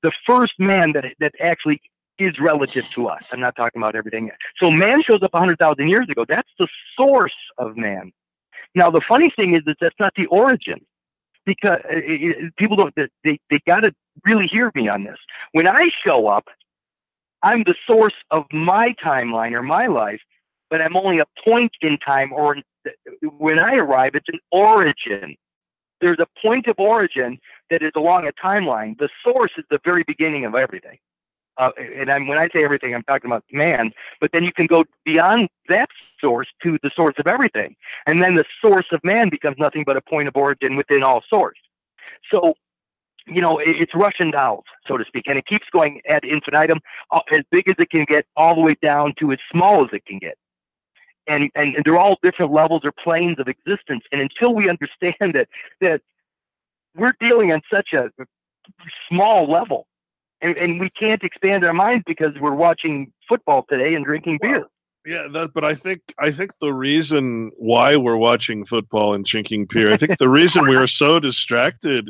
the first man that actually is relative to us. I'm not talking about everything. So man shows up 100,000 years ago. That's the source of man. Now, the funny thing is that that's not the origin. Because people don't, they got to really hear me on this. When I show up, I'm the source of my timeline or my life, but I'm only a point in time, or when I arrive, it's an origin. There's a point of origin that is along a timeline. The source is the very beginning of everything. When I say everything, I'm talking about man, but then you can go beyond that source to the source of everything. And then the source of man becomes nothing but a point of origin within all source. So it's Russian dolls, so to speak, and it keeps going ad infinitum, as big as it can get, all the way down to as small as it can get. And they're all different levels or planes of existence. And until we understand that we're dealing on such a small level, and we can't expand our minds because we're watching football today and drinking beer. Yeah, but I think the reason why we're watching football and drinking beer, I think the reason we are so distracted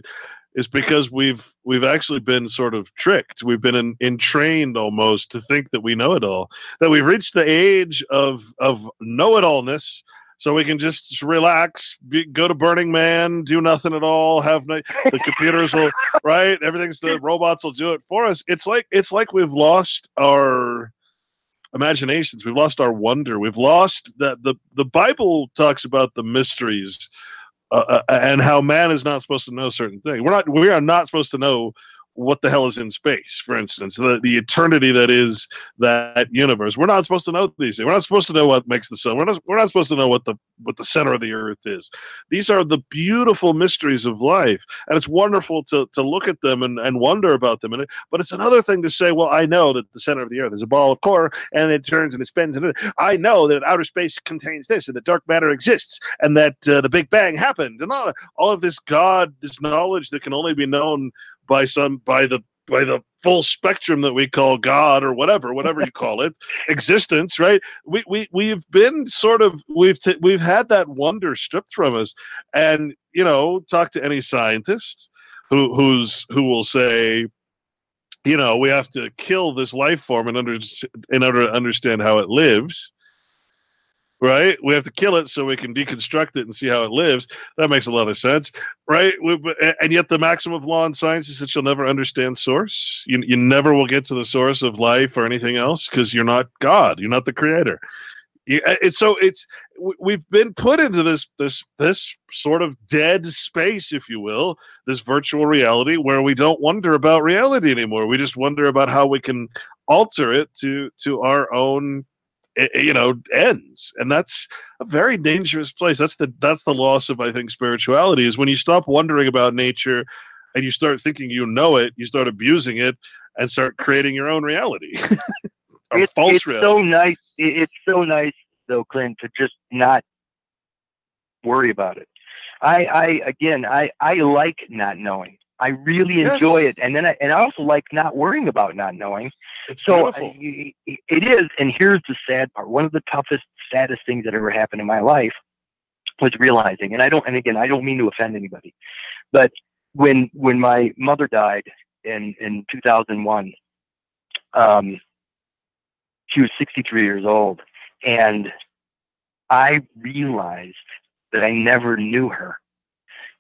is because we've actually been sort of tricked. We've been entrained almost to think that we know it all, that we've reached the age of know-it-allness, so we can just relax, go to Burning Man, do nothing at all, the computers will, right? The robots will do it for us. It's like we've lost our imaginations. We've lost our wonder. We've lost that the Bible talks about the mysteries and how man is not supposed to know certain things. We are not supposed to know what the hell is in space, for instance, the eternity that is that universe. We're not supposed to know these things. We're not supposed to know what makes the sun. We're not supposed to know what the center of the earth is. These are the beautiful mysteries of life, and it's wonderful to look at them and wonder about them. But it's another thing to say, well, I know that the center of the earth is a ball of core, and it turns and it spins, and I know that outer space contains this, and that dark matter exists, and that the Big Bang happened, and all of this this knowledge that can only be known by the full spectrum that we call God, or whatever you call it, existence, right? We've been sort of we've had that wonder stripped from us, and talk to any scientist who will say, we have to kill this life form in order to understand how it lives. Right? We have to kill it so we can deconstruct it and see how it lives. That makes a lot of sense, right? And yet the maximum of law in science is that you'll never understand source. You never will get to the source of life or anything else because you're not God. You're not the creator. We've been put into this sort of dead space, if you will, this virtual reality where we don't wonder about reality anymore. We just wonder about how we can alter it to our own ends, and that's a very dangerous place. That's the loss of, I think, spirituality, is when you stop wondering about nature and you start thinking it, you start abusing it and start creating your own reality. False reality. It's so nice though, Clint, to just not worry about it. I like not knowing. I really enjoy it, and I also like not worrying about not knowing. It's so beautiful. It is, and here's the sad part. One of the saddest things that ever happened in my life was realizing, and I don't mean to offend anybody, but when my mother died in 2001, she was 63 years old, and I realized that I never knew her.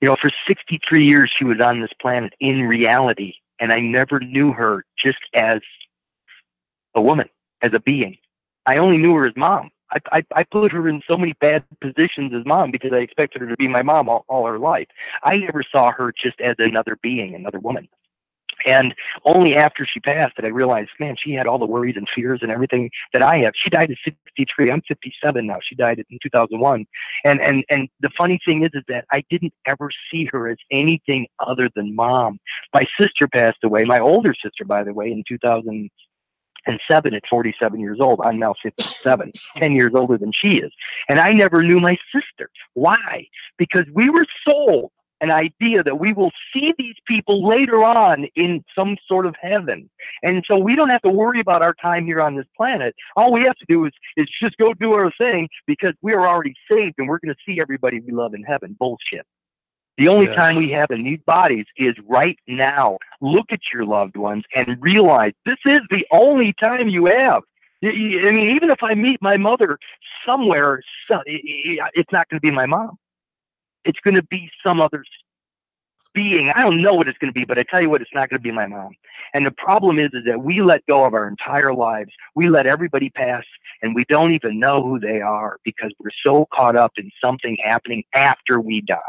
For 63 years, she was on this planet in reality, and I never knew her just as a woman, as a being. I only knew her as mom. I put her in so many bad positions as mom because I expected her to be my mom all her life. I never saw her just as another being, another woman. And only after she passed did I realize, man, she had all the worries and fears and everything that I have. She died at 63. I'm 57 now. She died in 2001. And the funny thing is that I didn't ever see her as anything other than mom. My sister passed away, my older sister, by the way, in 2007 at 47 years old. I'm now 57, 10 years older than she is. And I never knew my sister. Why? Because we were sold an idea that we will see these people later on in some sort of heaven. And so we don't have to worry about our time here on this planet. All we have to do is just go do our thing because we are already saved and we're going to see everybody we love in heaven. Bullshit. The only time we have in these bodies is right now. Look at your loved ones and realize this is the only time you have. I mean, even if I meet my mother somewhere, it's not going to be my mom. It's going to be some other being. I don't know what it's going to be, but I tell you what, it's not going to be my mom. And the problem is that we let go of our entire lives. We let everybody pass, and we don't even know who they are because we're so caught up in something happening after we die.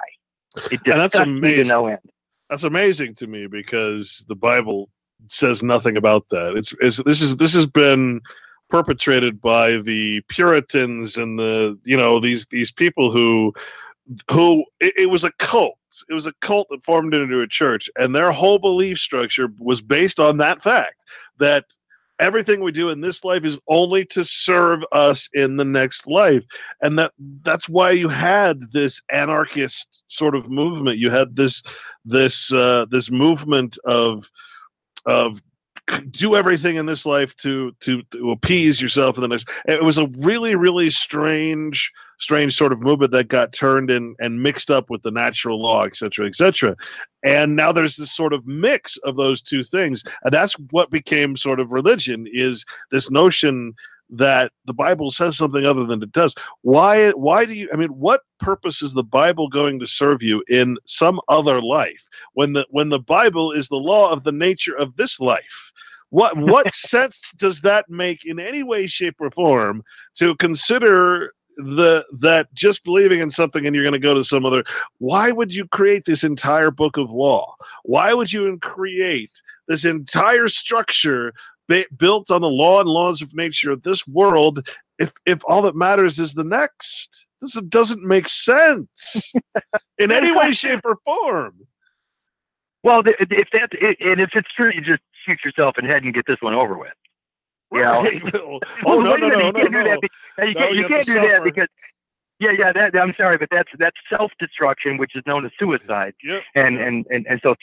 That's amazing. To no end. That's amazing to me because the Bible says nothing about that. This has been perpetrated by the Puritans and these people who it was a cult. It was a cult that formed into a church, and their whole belief structure was based on that fact that everything we do in this life is only to serve us in the next life. And that's why you had this anarchist sort of movement. You had this movement of do everything in this life to appease yourself in the next. It was a really, really strange sort of movement that got turned in and mixed up with the natural law, et cetera, et cetera. And now there's this sort of mix of those two things. And that's what became sort of religion, is this notion that the Bible says something other than it does. Why do you, I mean, what purpose is the Bible going to serve you in some other life when the Bible is the law of the nature of this life? What sense does that make in any way, shape, or form to consider that just believing in something and you're going to go to some other? Why would you create this entire book of law? Why would you create this entire structure built on the law and laws of nature of this world if all that matters is the next? This doesn't make sense in any way, shape, or form. Well, if it's true, you just shoot yourself in the head and get this one over with. You know? Oh, no. You can't do that because I'm sorry, but that's self-destruction, which is known as suicide. Yep. And so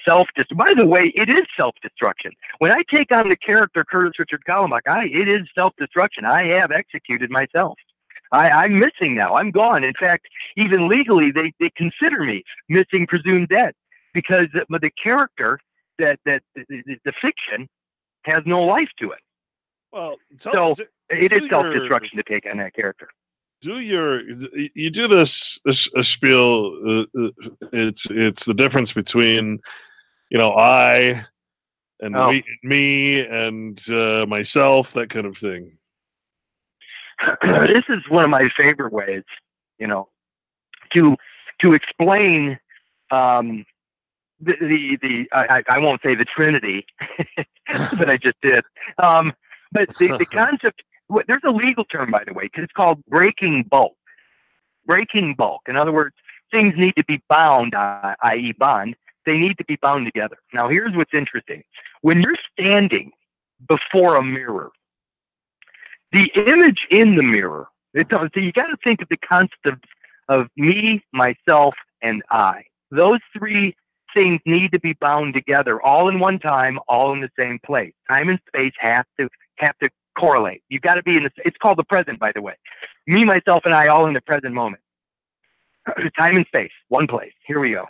by the way, it is self-destruction. When I take on the character Curtis Richard Kallenbach, it is self-destruction. I have executed myself. I'm missing now. I'm gone. In fact, even legally, they consider me missing, presumed dead, because the character that the fiction has no life to it. Well, it is self-destruction to take on that character. You do this spiel? It's the difference between, I and me and myself, that kind of thing. This is one of my favorite ways, to explain I won't say the Trinity, but I just did. But the concept, there's a legal term, by the way, because it's called breaking bulk. Breaking bulk. In other words, things need to be bound, i.e. bond. They need to be bound together. Now, here's what's interesting. When you're standing before a mirror, the image in the mirror, so you got to think of the concept of me, myself, and I. Those three things need to be bound together, all in one time, all in the same place. Time and space have to correlate. You've got to be it's called the present, by the way. Me, myself, and I, all in the present moment. Time and space, one place. Here we go.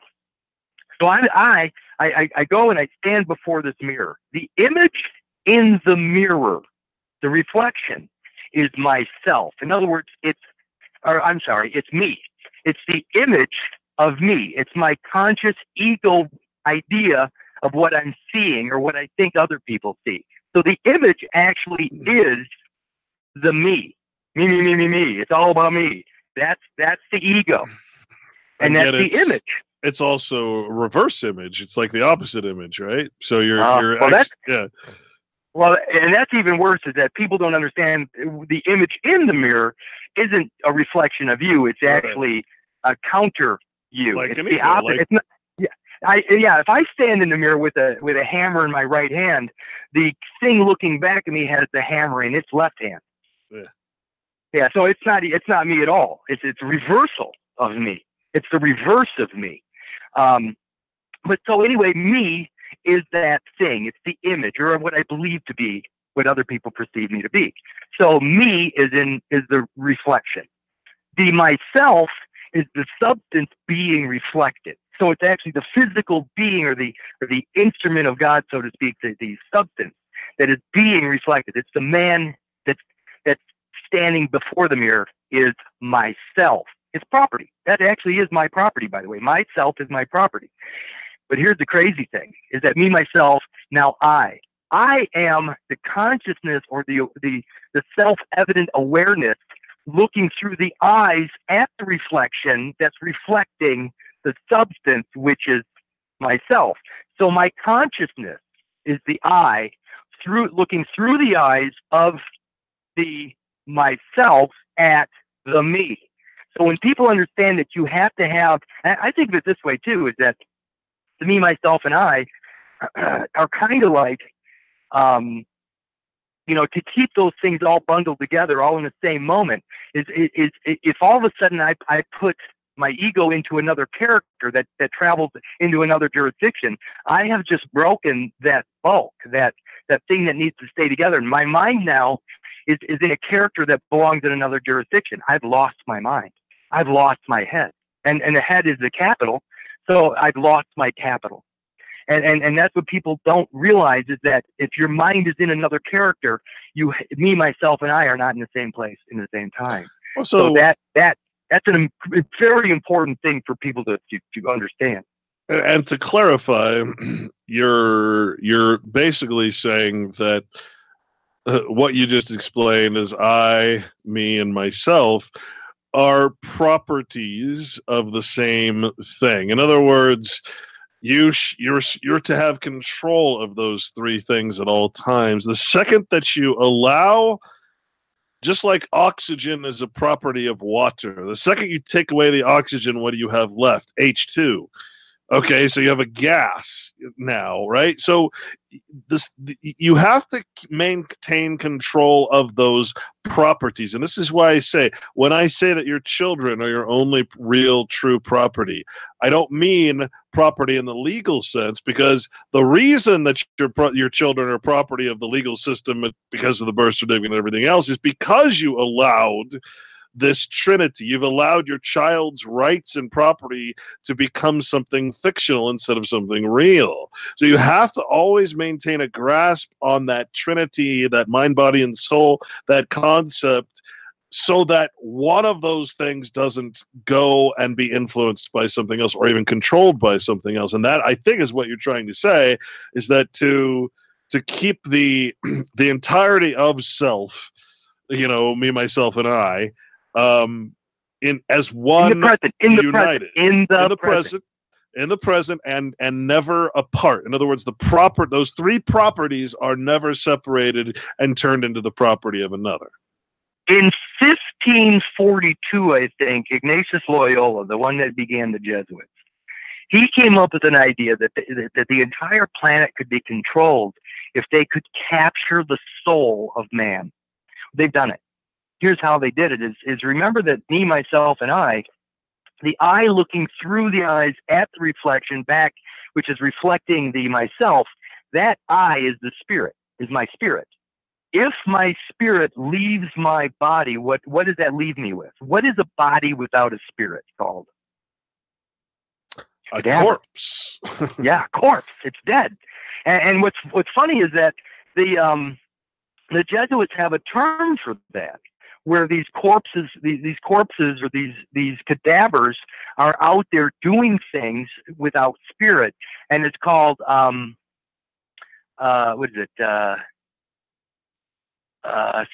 So I go and I stand before this mirror. The image in the mirror, the reflection, is myself. In other words, it's me. It's the image of me. It's my conscious ego idea of what I'm seeing or what I think other people see. So the image actually is the me. Me. It's all about me. That's the ego. And that's the image. It's also a reverse image. It's like the opposite image, right? So you're Well, and that's even worse, is that people don't understand the image in the mirror isn't a reflection of you. It's actually a counter you. Like it's the opposite. It's not, if I stand in the mirror with a hammer in my right hand, the thing looking back at me has the hammer in its left hand. Yeah. So it's not me at all. It's reversal of me. It's the reverse of me. But so anyway, me is that thing. It's the image, or what I believe to be what other people perceive me to be. So me is the reflection. The myself is the substance being reflected. So it's actually the physical being, or the instrument of God, so to speak, the substance that is being reflected. It's the man that's standing before the mirror is myself. It's property. That actually is my property, by the way. Myself is my property. But here's the crazy thing, is that me, myself, now I am the consciousness, or the self-evident awareness looking through the eyes at the reflection that's reflecting the substance, which is myself. So my consciousness is the I, looking through the eyes of the myself at the me. So when people understand that you have to have, I think of it this way too, is that to me, myself, and I are kind of like, to keep those things all bundled together, all in the same moment, is if all of a sudden I put my ego into another character that travels into another jurisdiction, I have just broken that bulk, that thing that needs to stay together. And my mind now is in a character that belongs in another jurisdiction. I've lost my mind. I've lost my head. And the head is the capital. So I've lost my capital. And that's what people don't realize, is that if your mind is in another character, me, myself, and I are not in the same place in the same time. So that's a very important thing for people to understand. And to clarify, you're basically saying that what you just explained is I, me, and myself are properties of the same thing. In other words, you're to have control of those three things at all times. The second that you allow, just like oxygen is a property of water, the second you take away the oxygen, what do you have left? H2. Okay, so you have a gas now, right? So you have to maintain control of those properties. And this is why I say, when I say that your children are your only real true property, I don't mean property in the legal sense, because the reason that your children are property of the legal system because of the birth certificate and everything else is because you allowed this trinity. You've allowed your child's rights and property to become something fictional instead of something real. So you have to always maintain a grasp on that trinity, that mind, body, and soul, that concept, so that one of those things doesn't go and be influenced by something else or even controlled by something else. And that, I think, is what you're trying to say, is that to keep the entirety of self, me, myself, and I, in as one, in the present, and never apart. In other words, those three properties are never separated and turned into the property of another. In 1542, I think, Ignatius Loyola, the one that began the Jesuits, he came up with an idea that the entire planet could be controlled if they could capture the soul of man. They've done it. Here's how they did it, is remember that me, myself, and I, the eye looking through the eyes at the reflection back, which is reflecting the myself, that eye is the spirit, is my spirit. If my spirit leaves my body, what does that leave me with? What is a body without a spirit called? A corpse. Yeah, corpse. It's dead. And what's funny is that the Jesuits have a term for that, where these corpses or these cadavers are out there doing things without spirit, and it's called what is it?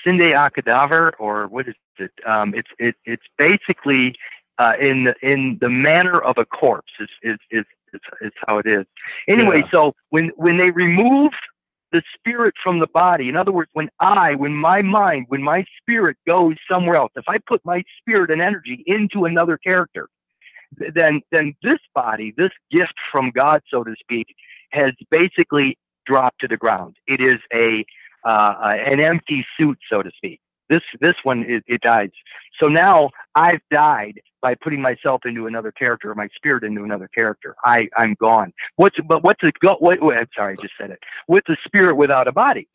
Sinde a cadaver, or what is it? It's basically in the manner of a corpse is how it is. Anyway, yeah. So when they remove the spirit from the body, in other words, when my spirit goes somewhere else, if I put my spirit and energy into another character, then this body, this gift from God, so to speak, has basically dropped to the ground. It is an empty suit, so to speak. This one, it dies. So now I've died by putting myself into another character, or my spirit into another character. I'm gone. I'm sorry, I just said it. What's a spirit without a body?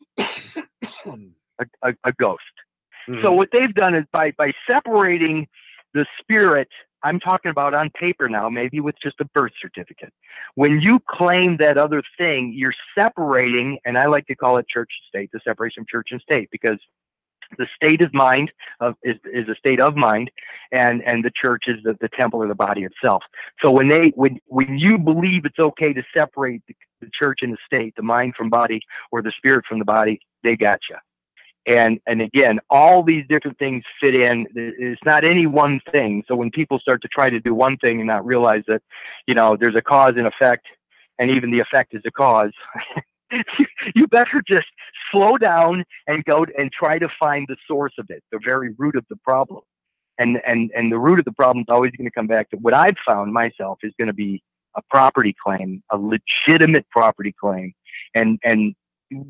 a ghost. Mm-hmm. So what they've done is by separating the spirit, I'm talking about on paper now, maybe with just a birth certificate. When you claim that other thing, you're separating, and I like to call it church and state, the separation of church and state, because the state of mind is a state of mind, and the church is the temple or the body itself. So when you believe it's okay to separate the church and the state, the mind from body, or the spirit from the body, they got you. And again, all these different things fit in. It's not any one thing. So when people start to try to do one thing and not realize that, there's a cause and effect, and even the effect is a cause, you better just slow down and go and try to find the source of it, the very root of the problem. And the root of the problem is always going to come back to what I've found myself is going to be a property claim, a legitimate property claim. And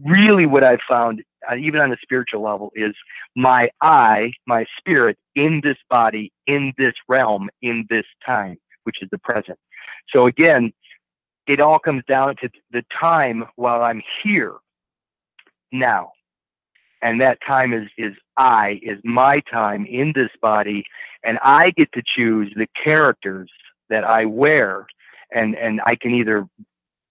really what I've found, even on a spiritual level, is my spirit in this body, in this realm, in this time, which is the present. So again, it all comes down to the time while I'm here now. And that time is my time in this body, and I get to choose the characters that I wear, and I can either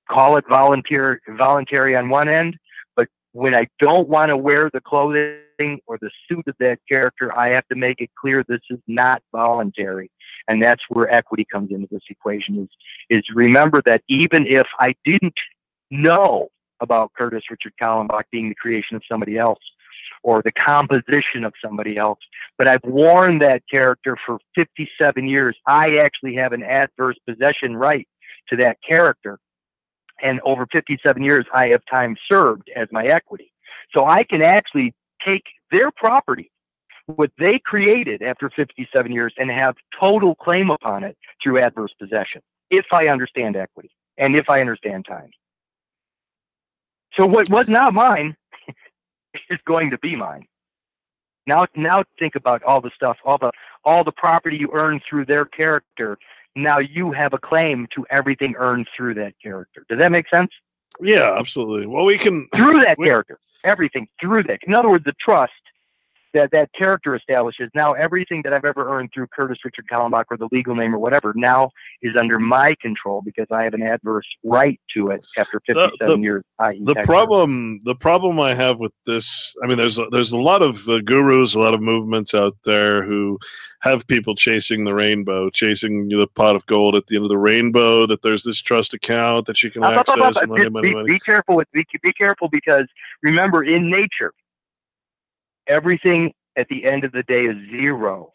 call it voluntary on one end, but when I don't want to wear the clothing or the suit of that character, I have to make it clear this is not voluntary. And that's where equity comes into this equation, is remember that even if I didn't know about Curtis Richard Kallenbach being the creation of somebody else, or the composition of somebody else, but I've worn that character for 57 years. I actually have an adverse possession right to that character. And over 57 years, I have time served as my equity. So I can actually take their property, what they created after 57 years, and have total claim upon it through adverse possession, if I understand equity and if I understand time. So what was not mine is going to be mine. Now think about all the stuff, all the property you earn through their character. Now you have a claim to everything earned through that character. Does that make sense? Yeah, absolutely. Well, we can through that character, everything through that. In other words, the trust that character establishes. Now everything that I've ever earned through Curtis Richard Kallenbach or the legal name or whatever now is under my control because I have an adverse right to it after 57 years. The problem I have with this, I mean, there's a lot of gurus, a lot of movements out there who have people chasing the rainbow, chasing the pot of gold at the end of the rainbow, that there's this trust account that you can access. Be careful because remember, in nature, everything at the end of the day is zero.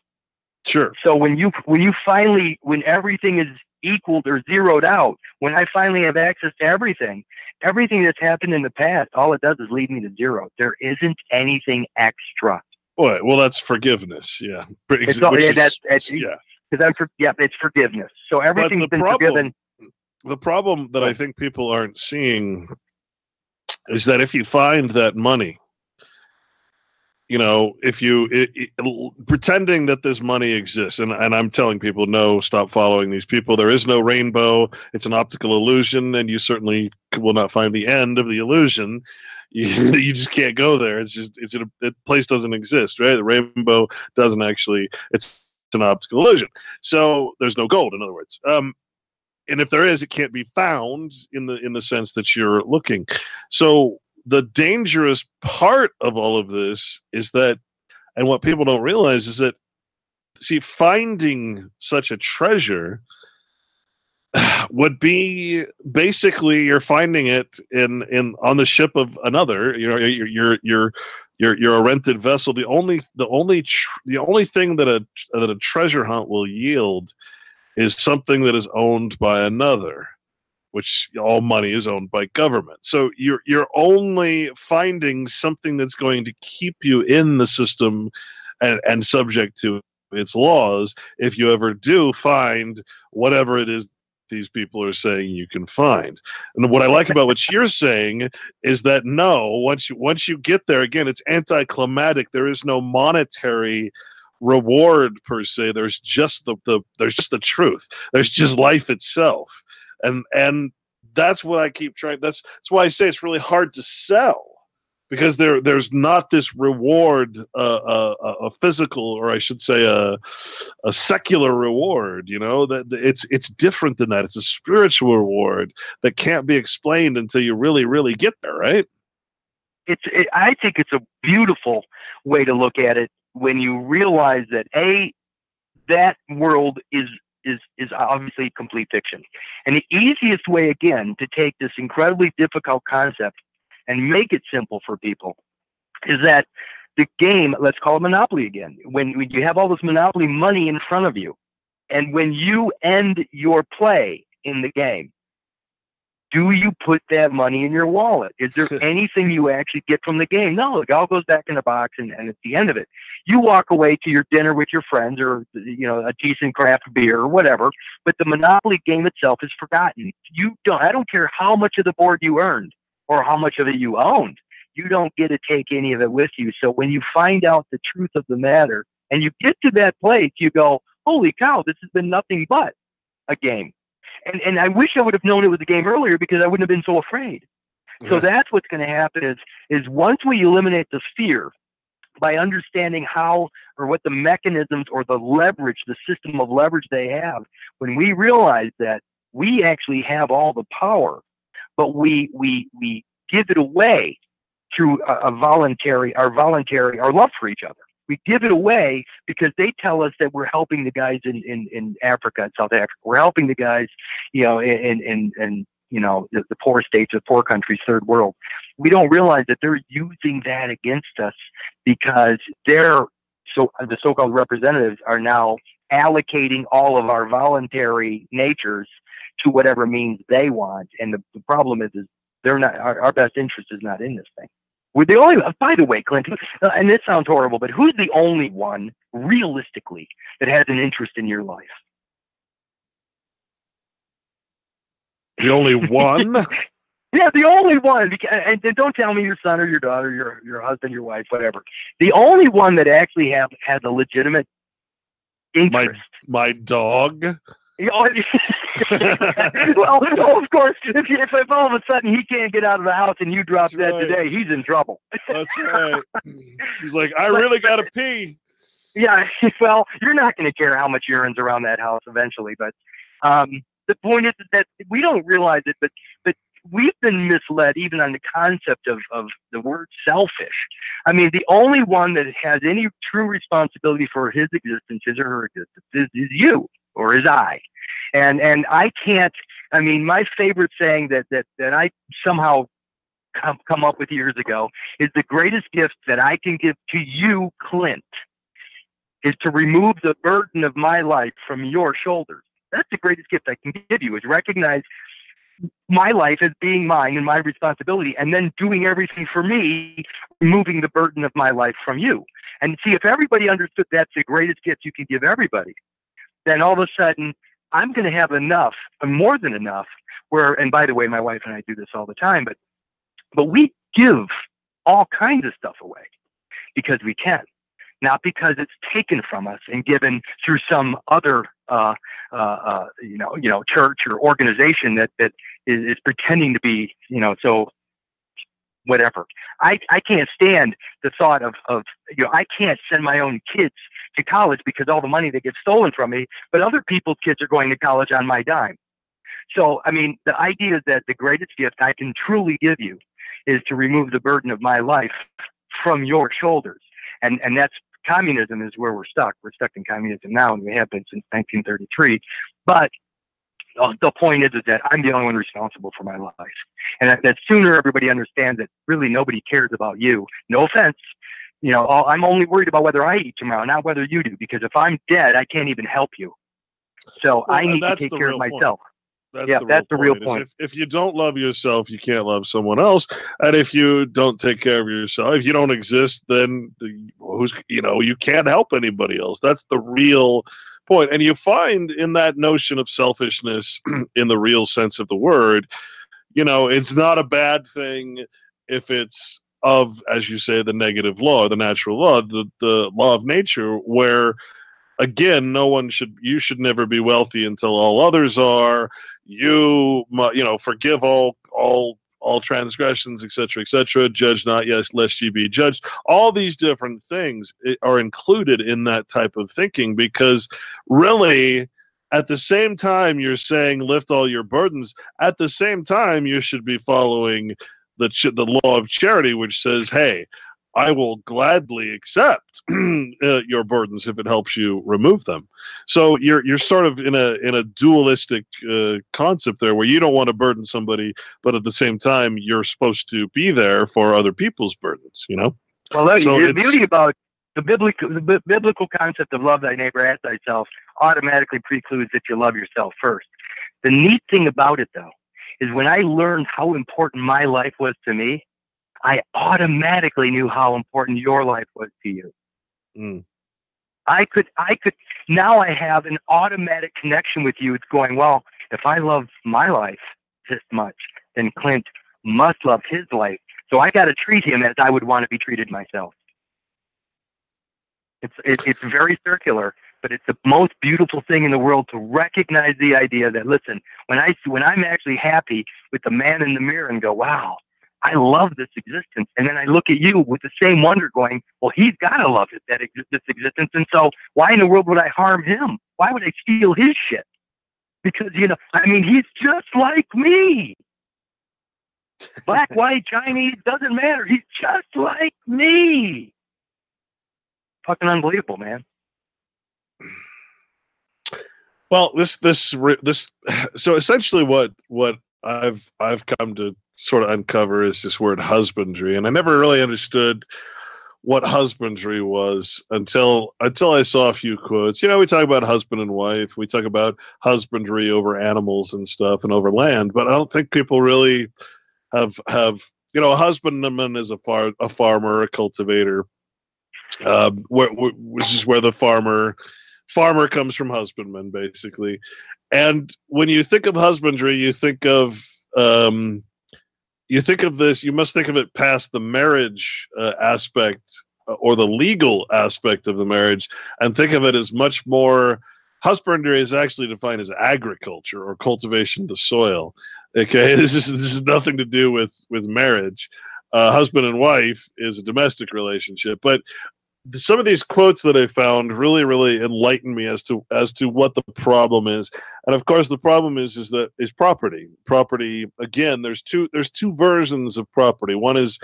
Sure. So when everything is equaled or zeroed out, when I finally have access to everything that's happened in the past, all it does is lead me to zero. There isn't anything extra. Boy, well, that's forgiveness. Yeah. It's forgiveness. So everything's been forgiven. The problem that I think people aren't seeing is that if you find that money, you know, if you pretending that this money exists, and I'm telling people, no, stop following these people. There is no rainbow. It's an optical illusion, and you certainly will not find the end of the illusion. You just can't go there. The place doesn't exist, right? The rainbow doesn't actually. It's an optical illusion. So there's no gold, in other words. And if there is, it can't be found in the sense that you're looking. So the dangerous part of all of this is that, and what people don't realize is that, see, finding such a treasure would be basically you're finding it in on the ship of another. You know, you're a rented vessel. The only thing that a treasure hunt will yield is something that is owned by another, which all money is owned by government. So you're only finding something that's going to keep you in the system and subject to its laws if you ever do find whatever it is these people are saying you can find. And what I like about what you're saying is that no, once you get there, again, it's anticlimactic. There is no monetary reward per se. There's just the truth. There's just life itself. And that's what I keep trying. That's why I say it's really hard to sell, because there's not this reward, a physical, or I should say a secular reward. You know, that it's different than that. It's a spiritual reward that can't be explained until you really, really get there, right? I think it's a beautiful way to look at it when you realize that that world is obviously complete fiction. And the easiest way, again, to take this incredibly difficult concept and make it simple for people is that the game, let's call it Monopoly again, when you have all this Monopoly money in front of you, and when you end your play in the game, Do you put that money in your wallet? Is there anything you actually get from the game? No, it all goes back in the box, and at the end of it, you walk away to your dinner with your friends, or a decent craft beer or whatever. But the Monopoly game itself is forgotten. I don't care how much of the board you earned or how much of it you owned. You don't get to take any of it with you. So when you find out the truth of the matter and you get to that place, you go, "Holy cow! This has been nothing but a game." And I wish I would have known it was a game earlier, because I wouldn't have been so afraid. Yeah. So that's what's going to happen is once we eliminate the fear by understanding how or what the mechanisms or the leverage, the system of leverage they have, when we realize that we actually have all the power, but we give it away through our love for each other. We give it away because they tell us that we're helping the guys in Africa and South Africa. We're helping the guys, in the poor states, the poor countries, third world. We don't realize that they're using that against us, because the so-called representatives are now allocating all of our voluntary natures to whatever means they want. And the problem is they're not. Our best interest is not in this thing. We're the only, by the way, Clint, and this sounds horrible, but who's the only one, realistically, that has an interest in your life? The only one? Yeah, the only one. And don't tell me your son or your daughter, your husband, your wife, whatever. The only one that actually has a legitimate interest. My dog? well, of course, if all of a sudden he can't get out of the house and you drop dead today, he's in trouble. That's right. He's like, I really got to pee. Yeah, well, you're not going to care how much urine's around that house eventually. But the point is that we don't realize it, but we've been misled even on the concept of the word selfish. I mean, the only one that has any true responsibility for his existence, his or her existence, is you. Or is I, and I can't. I mean, my favorite saying that I somehow come up with years ago is the greatest gift that I can give to you, Clint, is to remove the burden of my life from your shoulders. That's the greatest gift I can give you, is recognize my life as being mine and my responsibility, and then doing everything for me, removing the burden of my life from you. And see, if everybody understood that's the greatest gift you can give everybody, then all of a sudden I'm going to have enough, and more than enough, and by the way, my wife and I do this all the time, but we give all kinds of stuff away because we can, not because it's taken from us and given through some other, church or organization that is pretending to be, so whatever. I can't stand the thought of I can't send my own kids to college because all the money that gets stolen from me, but other people's kids are going to college on my dime. So, I mean, the idea is that the greatest gift I can truly give you is to remove the burden of my life from your shoulders. And that's communism is where we're stuck. We're stuck in communism now, and we have been since 1933. But the point is that I'm the only one responsible for my life. And that sooner everybody understands that really nobody cares about you. No offense. I'm only worried about whether I eat tomorrow, not whether you do, because if I'm dead, I can't even help you. So I need to take care of myself. That's the real point. If you don't love yourself, you can't love someone else. And if you don't take care of yourself, if you don't exist, then you can't help anybody else. That's the real point. And you find in that notion of selfishness, in the real sense of the word, it's not a bad thing if it's of, as you say, the negative law, the natural law, the law of nature, where, again, you should never be wealthy until all others are. Forgive all transgressions, etc., judge not, yes, lest ye be judged. All these different things are included in that type of thinking, because really, at the same time you're saying lift all your burdens, at the same time you should be following the law of charity, which says, hey, I will gladly accept your burdens if it helps you remove them. So you're sort of in a dualistic concept there, where you don't want to burden somebody, but at the same time you're supposed to be there for other people's burdens. Well, the beauty about the biblical concept of love thy neighbor as thyself automatically precludes that you love yourself first. The neat thing about it, though, is when I learned how important my life was to me, I automatically knew how important your life was to you. Mm. Now I have an automatic connection with you. It's going, well, if I love my life this much, then Clint must love his life. So I got to treat him as I would want to be treated myself. It's very circular, but it's the most beautiful thing in the world to recognize the idea that, listen, when I'm actually happy with the man in the mirror and go, wow, I love this existence. And then I look at you with the same wonder going, well, he's got to love this existence. And so why in the world would I harm him? Why would I steal his shit? Because, he's just like me. Black, white, Chinese, doesn't matter. He's just like me. Fucking unbelievable, man. Well, so essentially what I've come to sort of uncover is this word husbandry, and I never really understood what husbandry was until I saw a few quotes. We talk about husband and wife, we talk about husbandry over animals and stuff and over land, but I don't think people really have a husbandman is a farmer, a cultivator, which is where the farmer comes from, husbandman, basically. And when you think of husbandry, you think of this. You must think of it past the marriage aspect or the legal aspect of the marriage, and think of it as much more. Husbandry is actually defined as agriculture or cultivation of the soil. Okay, this is nothing to do with marriage. Husband and wife is a domestic relationship, but some of these quotes that I found really, really enlightened me as to what the problem is. And of course, the problem is property. Property, again, there's two versions of property. One is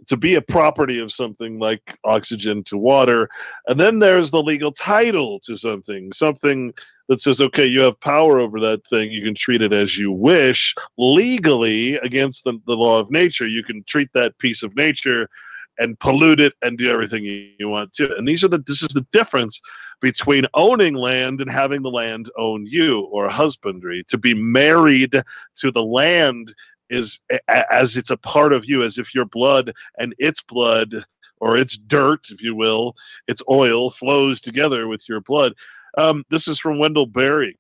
to be a property of something like oxygen to water, and then there's the legal title to something that says, okay, you have power over that thing. You can treat it as you wish legally against the law of nature. You can treat that piece of nature and pollute it and do everything you want to. And this is the difference between owning land and having the land own you, or husbandry. To be married to the land is as it's a part of you, as if your blood and its blood, or its dirt, if you will, its oil flows together with your blood. This is from Wendell Berry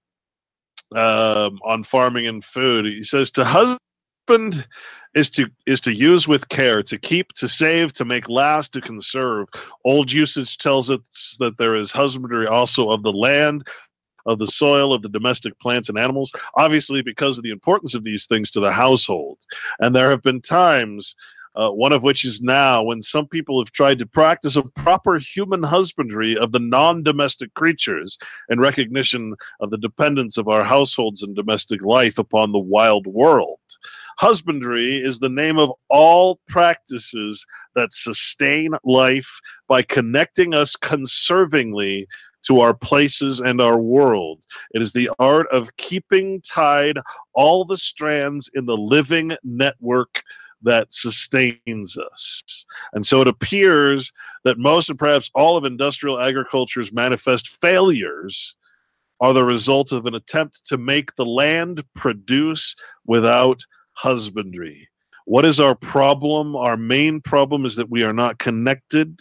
on farming and food. He says, to husband is to use with care, to keep, to save, to make last, to conserve. Old usage tells us that there is husbandry also of the land, of the soil, of the domestic plants and animals, obviously because of the importance of these things to the household. And there have been times, one of which is now, when some people have tried to practice a proper human husbandry of the non-domestic creatures in recognition of the dependence of our households and domestic life upon the wild world. Husbandry is the name of all practices that sustain life by connecting us conservingly to our places and our world. It is the art of keeping tied all the strands in the living network that sustains us. And so it appears that most and perhaps all of industrial agriculture's manifest failures are the result of an attempt to make the land produce without husbandry. What is our problem? Our main problem is that we are not connected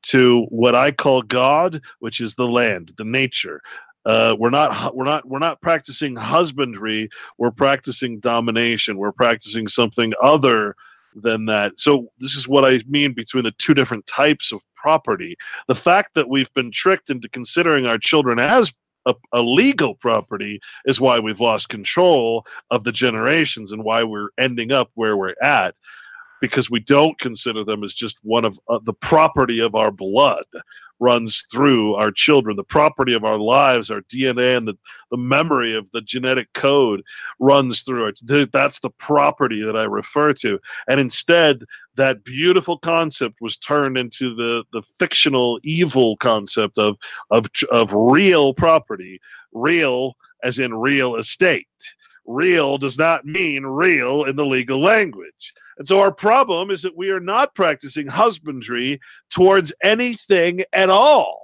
to what I call God, which is the land, the nature. We're not practicing husbandry. We're practicing domination. We're practicing something other than that. So this is what I mean between the two different types of property. The fact that we've been tricked into considering our children as a legal property is why we've lost control of the generations and why we're ending up where we're at, because we don't consider them as just one of the property of our blood runs through our children. The property of our lives, our DNA, and the memory of the genetic code runs through it. That's the property that I refer to. And instead, that beautiful concept was turned into the fictional evil concept of real property. Real as in real estate. Real does not mean real in the legal language. And so our problem is that we are not practicing husbandry towards anything at all.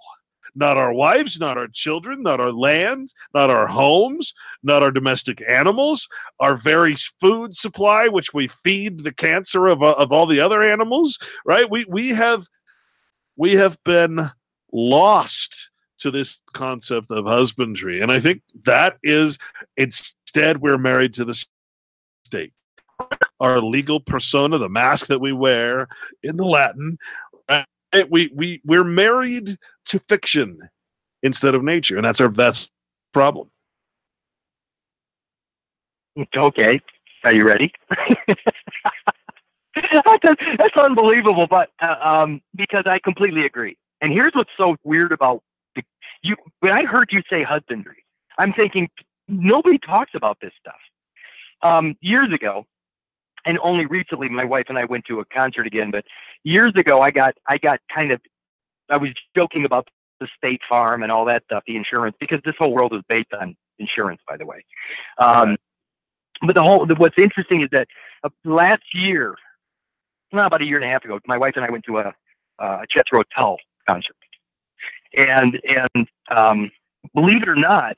not our wives, not our children, not our land, not our homes, not our domestic animals, our very food supply, which we feed the cancer of all the other animals, right? We have been lost to this concept of husbandry. And I think that is, instead, we're married to the state. Our legal persona, the mask that we wear in the Latin, we're married to fiction instead of nature, and that's our problem. Okay, are you ready? That's unbelievable, but because I completely agree. And here's what's so weird about you. When I heard you say husbandry, I'm thinking nobody talks about this stuff. Years ago, and only recently, my wife and I went to a concert again. But years ago, I was joking about the State Farm and all that stuff, the insurance, because this whole world is based on insurance, by the way. But what's interesting is that last year, about a year and a half ago, my wife and I went to a Jethro Tull concert, and believe it or not,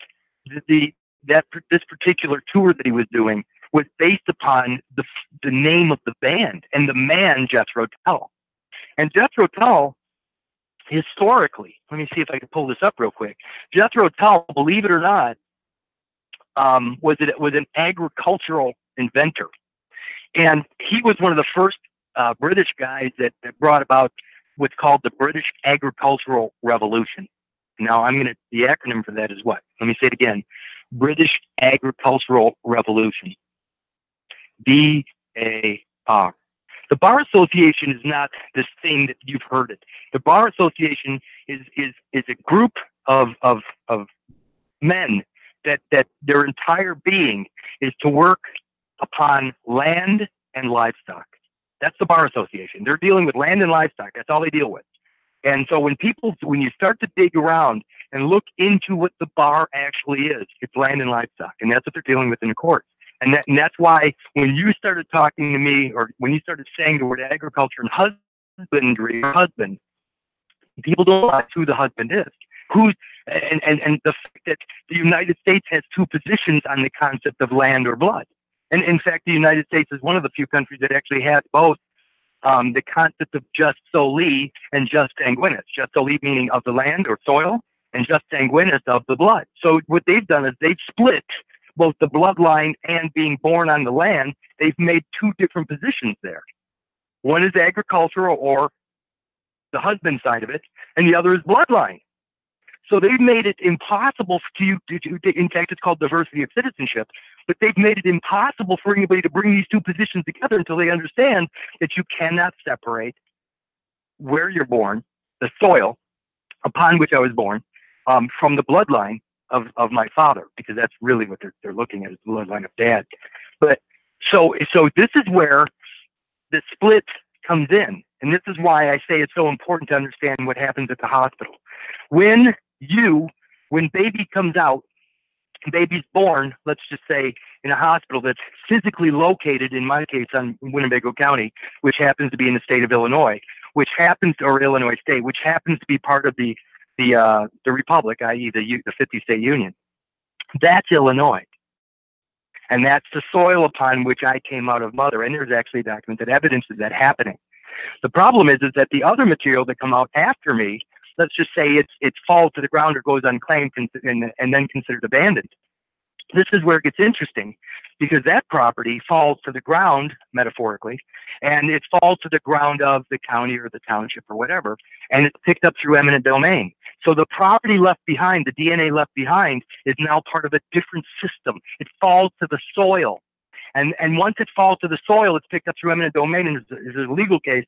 this particular tour that he was doing was based upon the name of the band and the man Jethro Tull. And Jethro Tull, historically, let me see if I can pull this up real quick. Jethro Tull, believe it or not, was an agricultural inventor, and he was one of the first British guys that brought about what's called the British Agricultural Revolution. Now, the acronym for that is what? Let me say it again: British Agricultural Revolution. BAR. The Bar Association is not this thing that you've heard it. The Bar Association is a group of men that their entire being is to work upon land and livestock. That's the Bar Association. They're dealing with land and livestock. That's all they deal with. And so when you start to dig around and look into what the bar actually is, it's land and livestock. And that's what they're dealing with in the courts. And that's why when you started talking to me, or when you started saying the word agriculture and husbandry, husband, people don't realize who the husband is. And the fact that the United States has two positions on the concept of land or blood. And in fact, the United States is one of the few countries that actually has both the concept of jus soli and jus sanguinis. Jus soli meaning of the land or soil, and jus sanguinis of the blood. So what they've done is they've split both the bloodline and being born on the land. They've made two different positions there. One is agricultural, or the husband side of it, and the other is bloodline. So they've made it impossible for you to, in fact, it's called diversity of citizenship, but they've made it impossible for anybody to bring these two positions together until they understand that you cannot separate where you're born, the soil upon which I was born, from the bloodline of my father, because that's really what they're looking at, is the bloodline of dad. But so this is where the split comes in. And this is why I say it's so important to understand what happens at the hospital. When baby comes out, baby's born, let's just say, in a hospital that's physically located, in my case, on Winnebago County, which happens to be in the state of Illinois, or Illinois State, which happens to be part of the Republic, i.e. the 50 state union. That's Illinois. And that's the soil upon which I came out of mother. And there's actually documented evidence of that happening. The problem is that the other material that come out after me, let's just say it falls to the ground or goes unclaimed and then considered abandoned. This is where it gets interesting, because that property falls to the ground, metaphorically, and it falls to the ground of the county or the township or whatever, and it's picked up through eminent domain. So the property left behind, the DNA left behind, is now part of a different system. It falls to the soil. And once it falls to the soil, it's picked up through eminent domain, and there's a legal case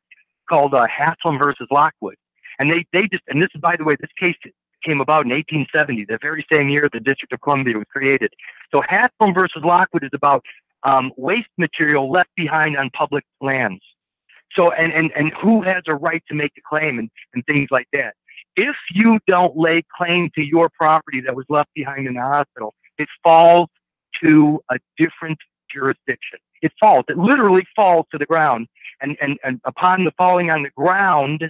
called Haslam versus Lockwood. And and this is, by the way, this case came about in 1870, the very same year the District of Columbia was created. So Haslam versus Lockwood is about waste material left behind on public lands. So, and who has a right to make the claim and things like that. If you don't lay claim to your property that was left behind in the hospital, it falls to a different jurisdiction. It literally falls to the ground. And upon the falling on the ground,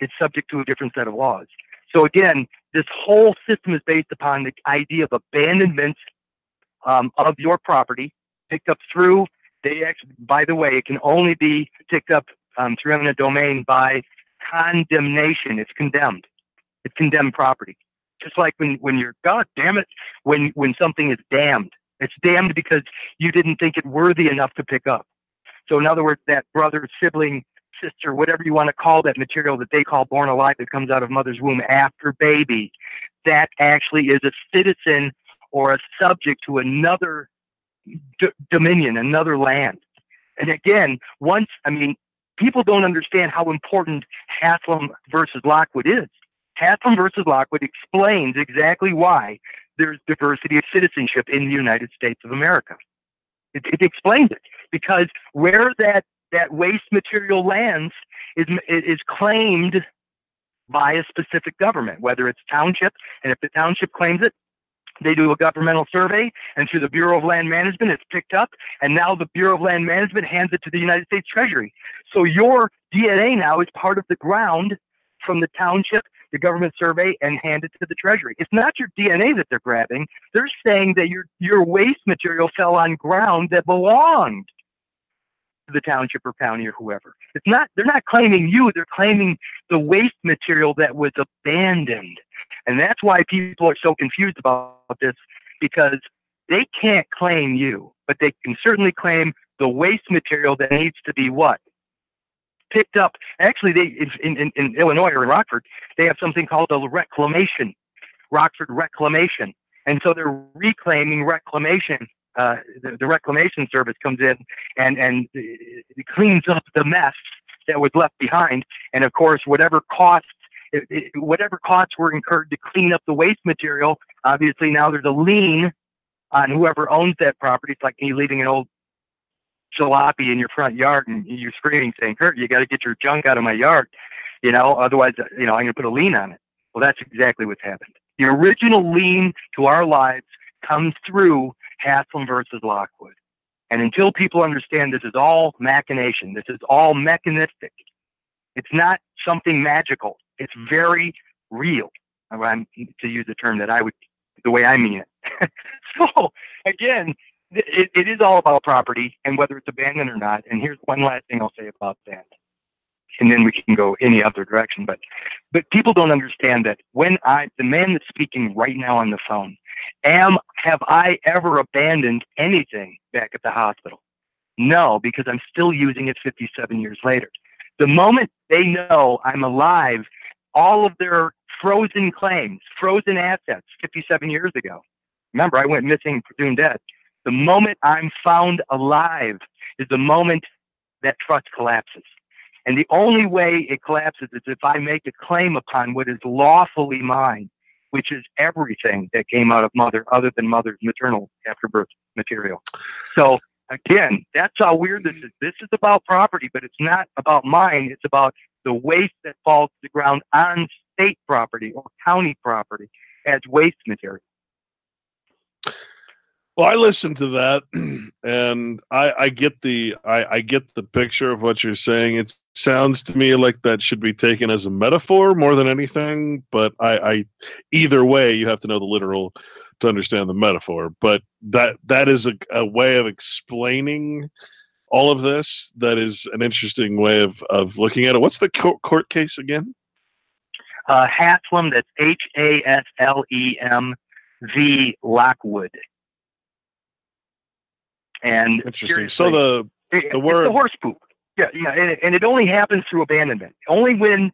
it's subject to a different set of laws. So again, this whole system is based upon the idea of abandonment of your property, picked up through. By the way, it can only be picked up through eminent domain by condemnation. It's condemned. It's condemned property. Just like when you're, God damn it, when something is damned. It's damned because you didn't think it worthy enough to pick up. So in other words, that brother, sibling, sister, whatever you want to call that material that they call born alive that comes out of mother's womb after baby, that actually is a citizen or a subject to another dominion, another land. And again, people don't understand how important Haslam versus Lockwood is. Haslam versus Lockwood explains exactly why there's diversity of citizenship in the United States of America. It explains it, because where that waste material lands is claimed by a specific government, whether it's township, and if the township claims it, they do a governmental survey, and through the Bureau of Land Management, it's picked up, and now the Bureau of Land Management hands it to the United States Treasury. So your DNA now is part of the ground from the township, the government survey, and hand it to the Treasury. It's not your DNA that they're grabbing. They're saying that your waste material fell on ground that belonged to the township or county or whoever. They're not claiming you, they're claiming the waste material that was abandoned. And that's why people are so confused about this, because they can't claim you, but they can certainly claim the waste material that needs to be what? Picked up. Actually, in Illinois or in Rockford, they have something called a reclamation, Rockford reclamation. And so they're reclaiming reclamation. The reclamation service comes in and it cleans up the mess that was left behind. And of course, whatever costs were incurred to clean up the waste material, obviously now there's a lien on whoever owns that property. It's like you leaving an old jalopy in your front yard and you're screaming saying, Kurt, you got to get your junk out of my yard, otherwise, I'm going to put a lien on it. Well, that's exactly what's happened. The original lien to our lives comes through Haslam versus Lockwood. And until people understand this is all machination, this is all mechanistic, it's not something magical. It's very real, to use a term that the way I mean it. So, again, it is all about property and whether it's abandoned or not. And here's one last thing I'll say about that. And then we can go any other direction. But people don't understand that the man that's speaking right now on the phone, have I ever abandoned anything back at the hospital? No, because I'm still using it 57 years later. The moment they know I'm alive, all of their frozen claims, frozen assets 57 years ago. Remember, I went missing, presumed dead. The moment I'm found alive is the moment that trust collapses. And the only way it collapses is if I make a claim upon what is lawfully mine, which is everything that came out of mother other than mother's maternal afterbirth material. So again, that's how weird this is. This is about property, but it's not about mine. It's about the waste that falls to the ground on state property or county property as waste material. Well, I listened to that, and I get the picture of what you're saying. It sounds to me like that should be taken as a metaphor more than anything. But I either way, you have to know the literal to understand the metaphor. But that is a way of explaining all of this. That is an interesting way of looking at it. What's the court case again? Haslam. That's Haslem v. Lockwood. And interesting. So the word, it's the horse poop. Yeah, and it only happens through abandonment. Only when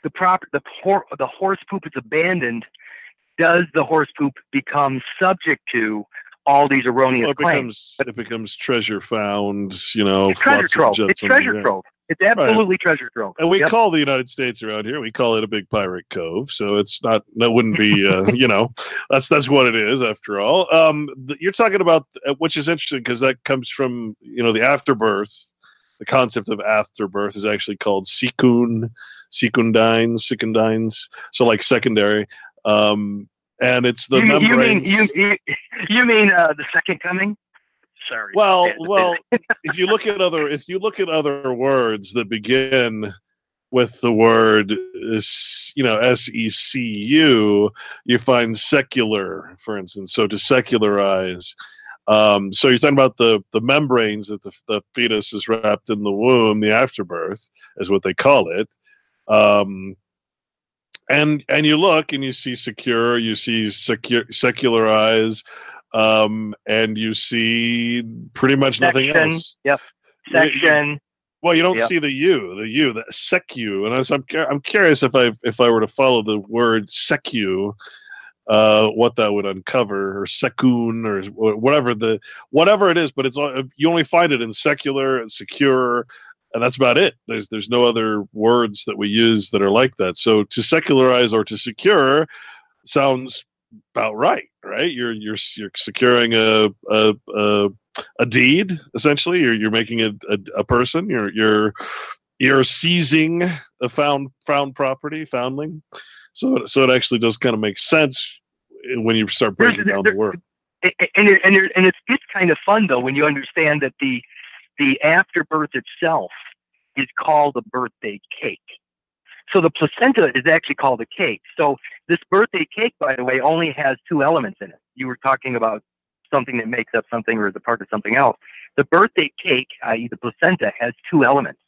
the horse poop is abandoned does the horse poop become subject to all these erroneous claims. It becomes treasure found. It's treasure trove. It's treasure trove. It's absolutely treasure trove. And we call the United States around here, we call it a big pirate cove. So it's not, that wouldn't be, that's what it is after all. You're talking about, which is interesting because that comes from, the afterbirth. The concept of afterbirth is actually called secundines. So like secondary. And it's the membranes. You mean the second coming? Sorry. Well, if you look at other words that begin with the word, secu, you find secular, for instance. So to secularize. So you're talking about the membranes that the fetus is wrapped in the womb, the afterbirth is what they call it. And you look and you see secure, you see secularize, and you see pretty much nothing else. Yep. Section. Well, you don't see the secu, and I'm curious if I were to follow the word secu, what that would uncover, or secun, or whatever it is. But you only find it in secular and secure, and that's about it. There's no other words that we use that are like that. So to secularize or to secure sounds about right? You're securing a deed, essentially. You're making a person. You're seizing a found property, foundling. So it actually does kind of make sense when you start breaking down the word. And it's kind of fun though when you understand that the afterbirth itself is called a birthday cake. So the placenta is actually called a cake. So this birthday cake, by the way, only has two elements in it. You were talking about something that makes up something or is a part of something else. The birthday cake, i.e. the placenta, has two elements.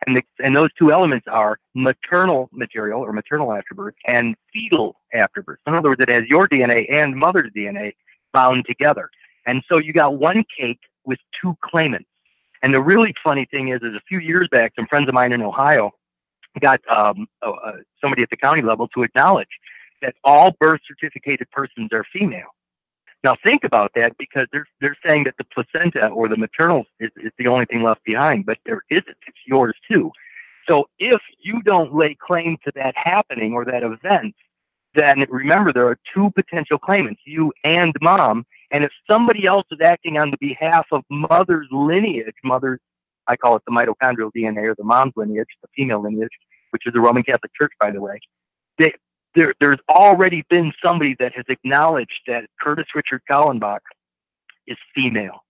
And those two elements are maternal material or maternal afterbirth and fetal afterbirth. In other words, it has your DNA and mother's DNA bound together. And so you got one cake with two claimants. And the really funny thing is a few years back, some friends of mine in Ohio got somebody at the county level to acknowledge that all birth certificated persons are female. Now think about that, because they're saying that the placenta or the maternal is the only thing left behind, but there isn't. It's yours too. So if you don't lay claim to that happening or that event, then remember there are two potential claimants, you and mom. And if somebody else is acting on the behalf of mother's lineage, I call it the mitochondrial DNA, or the mom's lineage, the female lineage, which is the Roman Catholic Church, by the way, there's already been somebody that has acknowledged that Curtis Richard Kallenbach is female.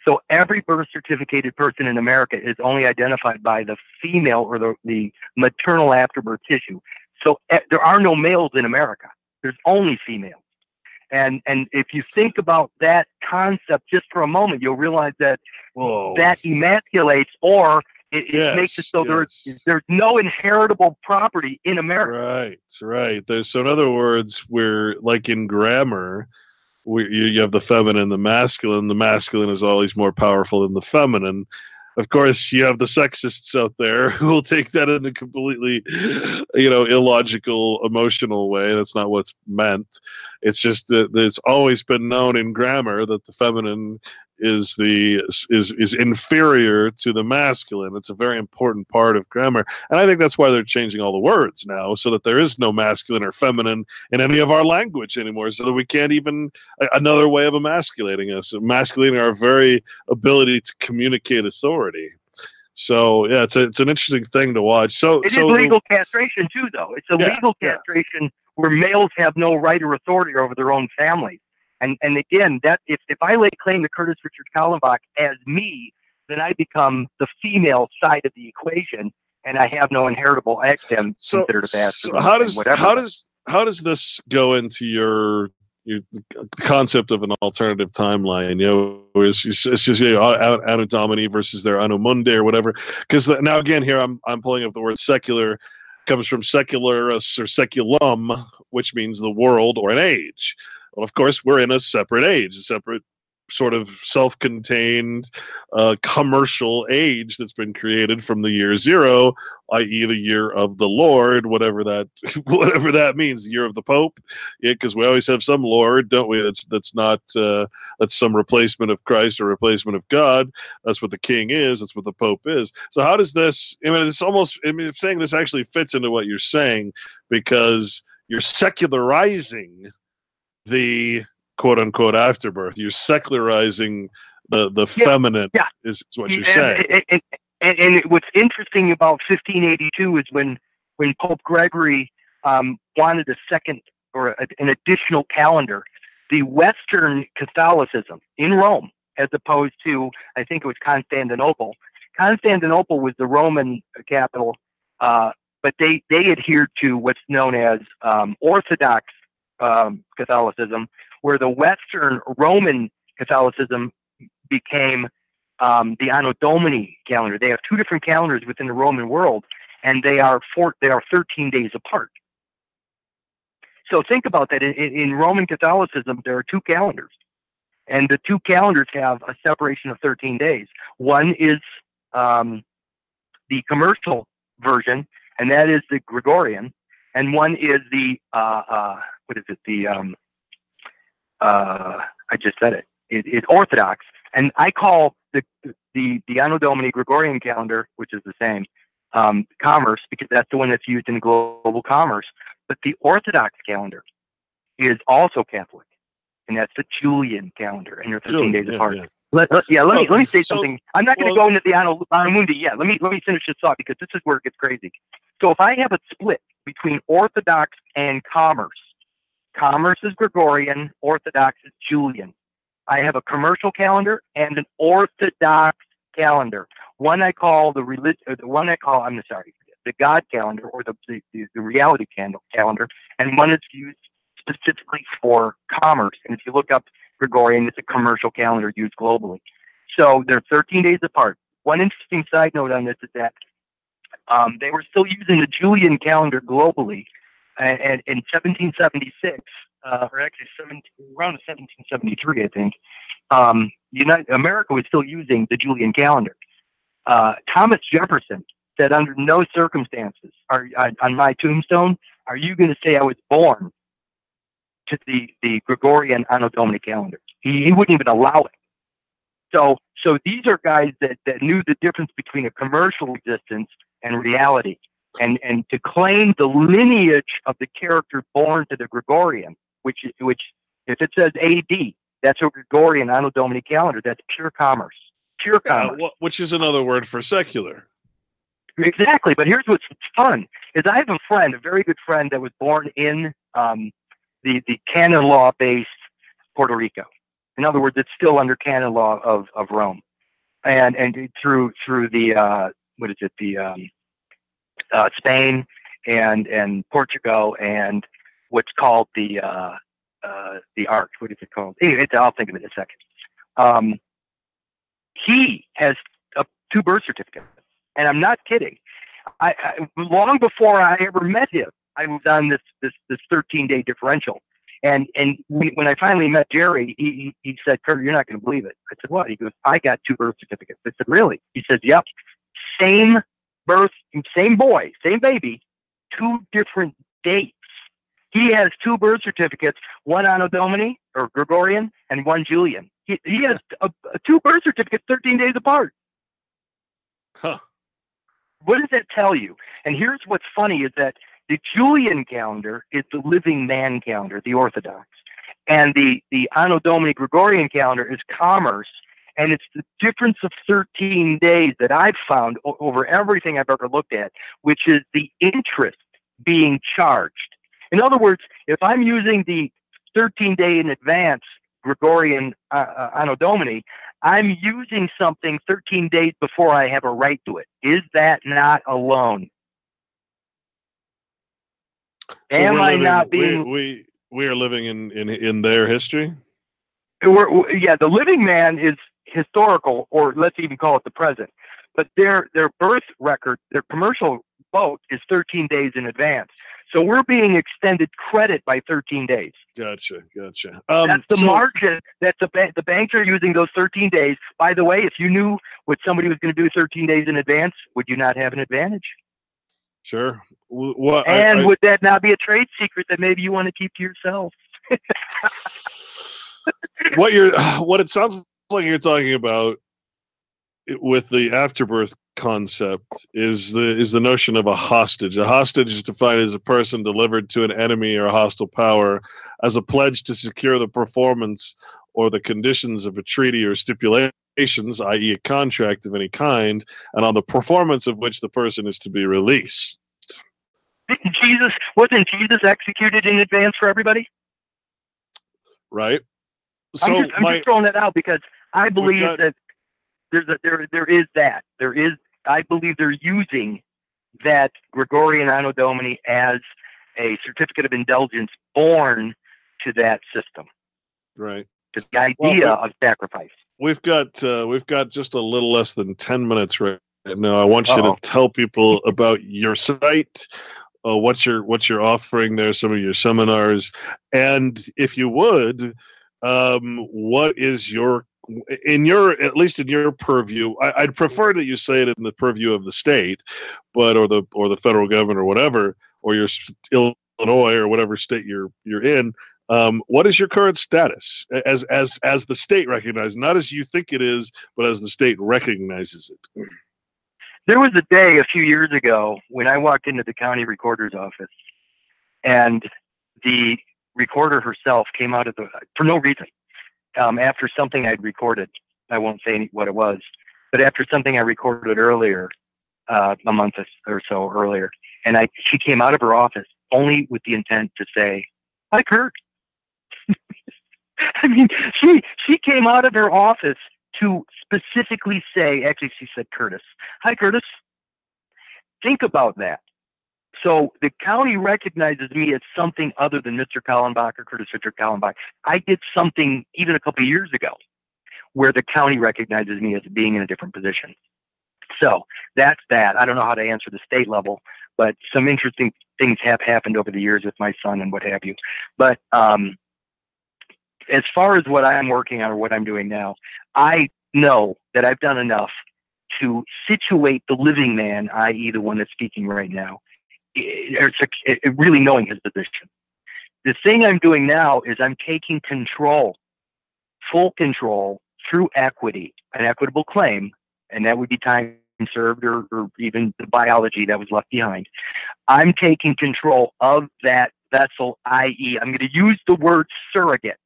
So every birth certificated person in America is only identified by the female or the maternal afterbirth tissue. So there are no males in America. There's only females. And if you think about that concept just for a moment, you'll realize that that emasculates, or it makes it so there's no inheritable property in America. Right. So in other words, we're like in grammar, you have the feminine, the masculine. The masculine is always more powerful than the feminine. Of course, you have the sexists out there who will take that in a completely, illogical, emotional way. That's not what's meant. It's just that it's always been known in grammar that the feminine is inferior to the masculine. It's a very important part of grammar, and I think that's why they're changing all the words now, so that there is no masculine or feminine in any of our language anymore, so that we can't even another way of emasculating us, emasculating our very ability to communicate authority. So yeah, it's an interesting thing to watch. So it is legal castration too, though. It's a legal castration where males have no right or authority over their own families. And again, that if I lay claim to Curtis Richard Kallenbach as me, then I become the female side of the equation, and I have no inheritable extem considered a bastard. So how does this go into your concept of an alternative timeline? It's just Anno Domini versus their Anno Mundi or whatever. Because now again, here I'm pulling up the word secular. Comes from secularis or seculum, which means the world or an age. Well, of course, we're in a separate age, a separate sort of self-contained commercial age that's been created from the year zero, i.e. the year of the Lord, whatever that means, the year of the Pope, because we always have some Lord, don't we? That's some replacement of Christ or replacement of God. That's what the king is. That's what the Pope is. So how does this? I'm saying this actually fits into what you're saying, because you're secularizing the quote unquote afterbirth. You're secularizing the feminine is what you're saying. And what's interesting about 1582 is when Pope Gregory wanted a second or an additional calendar, the Western Catholicism in Rome, as opposed to, I think it was Constantinople. Constantinople was the Roman capital but they adhered to what's known as Orthodox Catholicism, where the Western Roman Catholicism became the Anno Domini calendar. They have two different calendars within the Roman world, and they are 13 days apart. So think about that. In Roman Catholicism, there are two calendars, and the two calendars have a separation of 13 days. One is the commercial version, and that is the Gregorian, and one is the what is it? The I just said it. It's Orthodox, and I call the Anno Domini Gregorian calendar, which is the same, commerce, because that's the one that's used in global commerce. But the Orthodox calendar is also Catholic, and that's the Julian calendar, and they're 13 days apart. Yeah. Let me say something. I'm not going to go into the Anno Mundi yet. Let me finish this off, because this is where it gets crazy. So if I have a split between Orthodox and commerce is Gregorian, Orthodox is Julian. I have a commercial calendar and an Orthodox calendar. One I call the God calendar, or the reality calendar, and one is used specifically for commerce. And if you look up Gregorian, it's a commercial calendar used globally. So they're 13 days apart. One interesting side note on this is that they were still using the Julian calendar globally, and in 1776, or actually around 1773, I think, America was still using the Julian calendar. Thomas Jefferson said, under no circumstances on my tombstone are you going to say I was born to the Gregorian Anno Domini calendar. He wouldn't even allow it. So these are guys that knew the difference between a commercial existence and reality, and to claim the lineage of the character born to the Gregorian, which if it says AD, that's a Gregorian Anno Domini calendar. That's pure commerce. Pure commerce. Which is another word for secular. Exactly. But here's what's fun, is I have a friend, a very good friend, that was born in the canon law-based Puerto Rico. In other words, it's still under canon law of Rome. And through the Spain and Portugal and what's called the Ark. What is it called? Anyway, I'll think of it in a second. He has two birth certificates, and I'm not kidding. I long before I ever met him, I was on this 13-day differential. And when I finally met Jerry, he said, "Kurt, you're not going to believe it." I said, "What?" He goes, "I got two birth certificates." I said, "Really?" He says, "Yep, same birth, same boy, same baby, two different dates. He has two birth certificates, one Anno Domini or Gregorian and one Julian. He has two birth certificates 13 days apart." Huh. What does that tell you? And here's what's funny is that the Julian calendar is the living man calendar, the Orthodox. And the Anno Domini Gregorian calendar is commerce. And it's the difference of 13 days that I've found over everything I've ever looked at, which is the interest being charged. In other words, if I'm using the 13-day in advance Gregorian Anno Domini, I'm using something 13 days before I have a right to it. Is that not a loan? So we are living in their history? The living man is historical, or let's even call it the present. But their birth record, their commercial vote is 13 days in advance. So we're being extended credit by 13 days. Gotcha. That's the margin that the banks are using, those 13 days. By the way, if you knew what somebody was going to do 13 days in advance, would you not have an advantage? Sure. Would that not be a trade secret that maybe you want to keep to yourself? What it sounds like you're talking about with the afterbirth concept is the notion of a hostage. A hostage is defined as a person delivered to an enemy or a hostile power as a pledge to secure the performance or the conditions of a treaty or stipulations, i.e. a contract of any kind, and on the performance of which the person is to be released. Wasn't Jesus executed in advance for everybody? Right. So I'm just throwing that out because I believe that there is that. I believe they're using that Gregorian Anno Domini as a certificate of indulgence born to that system. Right. The idea of sacrifice. We've got just a little less than 10 minutes right now. I want you to tell people about your site, what you're offering there, some of your seminars, and if you would, what is your, at least in your purview, I'd prefer that you say it in the purview of the state, but or the federal government or whatever, or your Illinois or whatever state you're in. What is your current status as the state recognizes, not as you think it is, but as the state recognizes it? There was a day a few years ago when I walked into the county recorder's office, and the recorder herself came out of for no reason, after something I'd recorded. I won't say what it was, but after something I recorded earlier, a month or so earlier, and she came out of her office only with the intent to say, "Hi, Kurt." I mean, she came out of her office to specifically say, actually, she said, "Curtis. Hi, Curtis." Think about that. So the county recognizes me as something other than Mr. Kallenbach or Curtis Richard Kallenbach. I did something even a couple of years ago where the county recognizes me as being in a different position. So that's that. I don't know how to answer the state level, but some interesting things have happened over the years with my son and what have you. But as far as what I'm working on or what I'm doing now, I know that I've done enough to situate the living man, i.e. the one that's speaking right now, really knowing his position. The thing I'm doing now is I'm taking control, full control, through equity, an equitable claim, and that would be time served or even the biology that was left behind. I'm taking control of that vessel, i.e. I'm going to use the word surrogate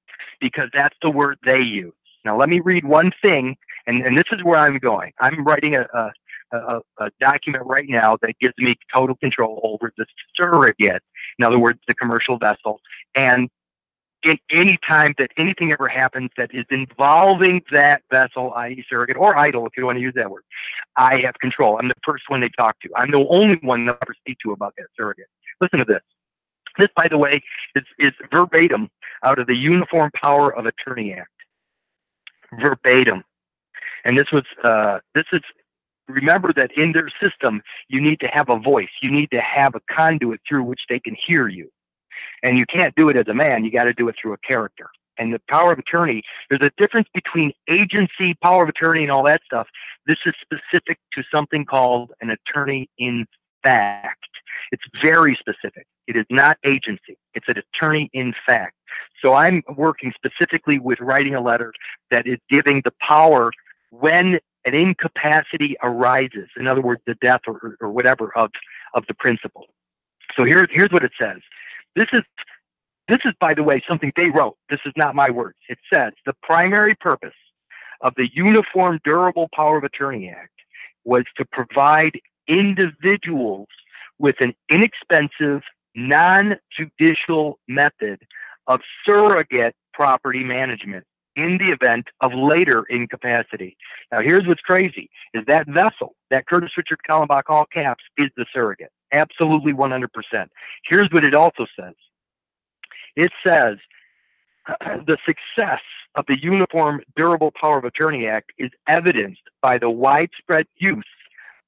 because that's the word they use. Now, let me read one thing, and this is where I'm going. I'm writing a document right now that gives me total control over the surrogate, in other words, the commercial vessel, and any time that anything ever happens that is involving that vessel, i.e. surrogate, or idol, if you want to use that word, I have control. I'm the first one they talk to. I'm the only one they'll ever speak to about that surrogate. Listen to this. This, by the way, is verbatim out of the Uniform Power of Attorney Act. Verbatim. And this is, remember that in their system, you need to have a voice. You need to have a conduit through which they can hear you. And you can't do it as a man. You got to do it through a character. And the power of attorney, there's a difference between agency, power of attorney, and all that stuff. This is specific to something called an attorney in fact. It's very specific. It is not agency. It's an attorney in fact. So I'm working specifically with writing a letter that is giving the power when an incapacity arises. In other words, the death or whatever of the principal. So here's what it says. This is, by the way, something they wrote. This is not my words. It says the primary purpose of the Uniform Durable Power of Attorney Act was to provide individuals with an inexpensive, non-judicial method of surrogate property management in the event of later incapacity. Now, here's what's crazy, is that vessel, that Curtis Richard Kallenbach, all caps, is the surrogate. Absolutely 100%. Here's what it also says. It says the success of the Uniform Durable Power of Attorney Act is evidenced by the widespread use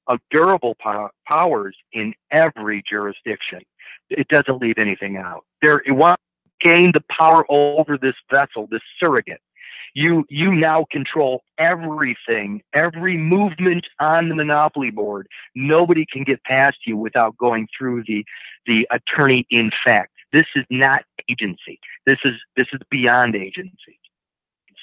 of durable powers in every jurisdiction. It doesn't leave anything out. It wants to gain the power over this vessel, this surrogate. You now control everything, every movement on the monopoly board. Nobody can get past you without going through the attorney in fact. This is not agency. This is beyond agency.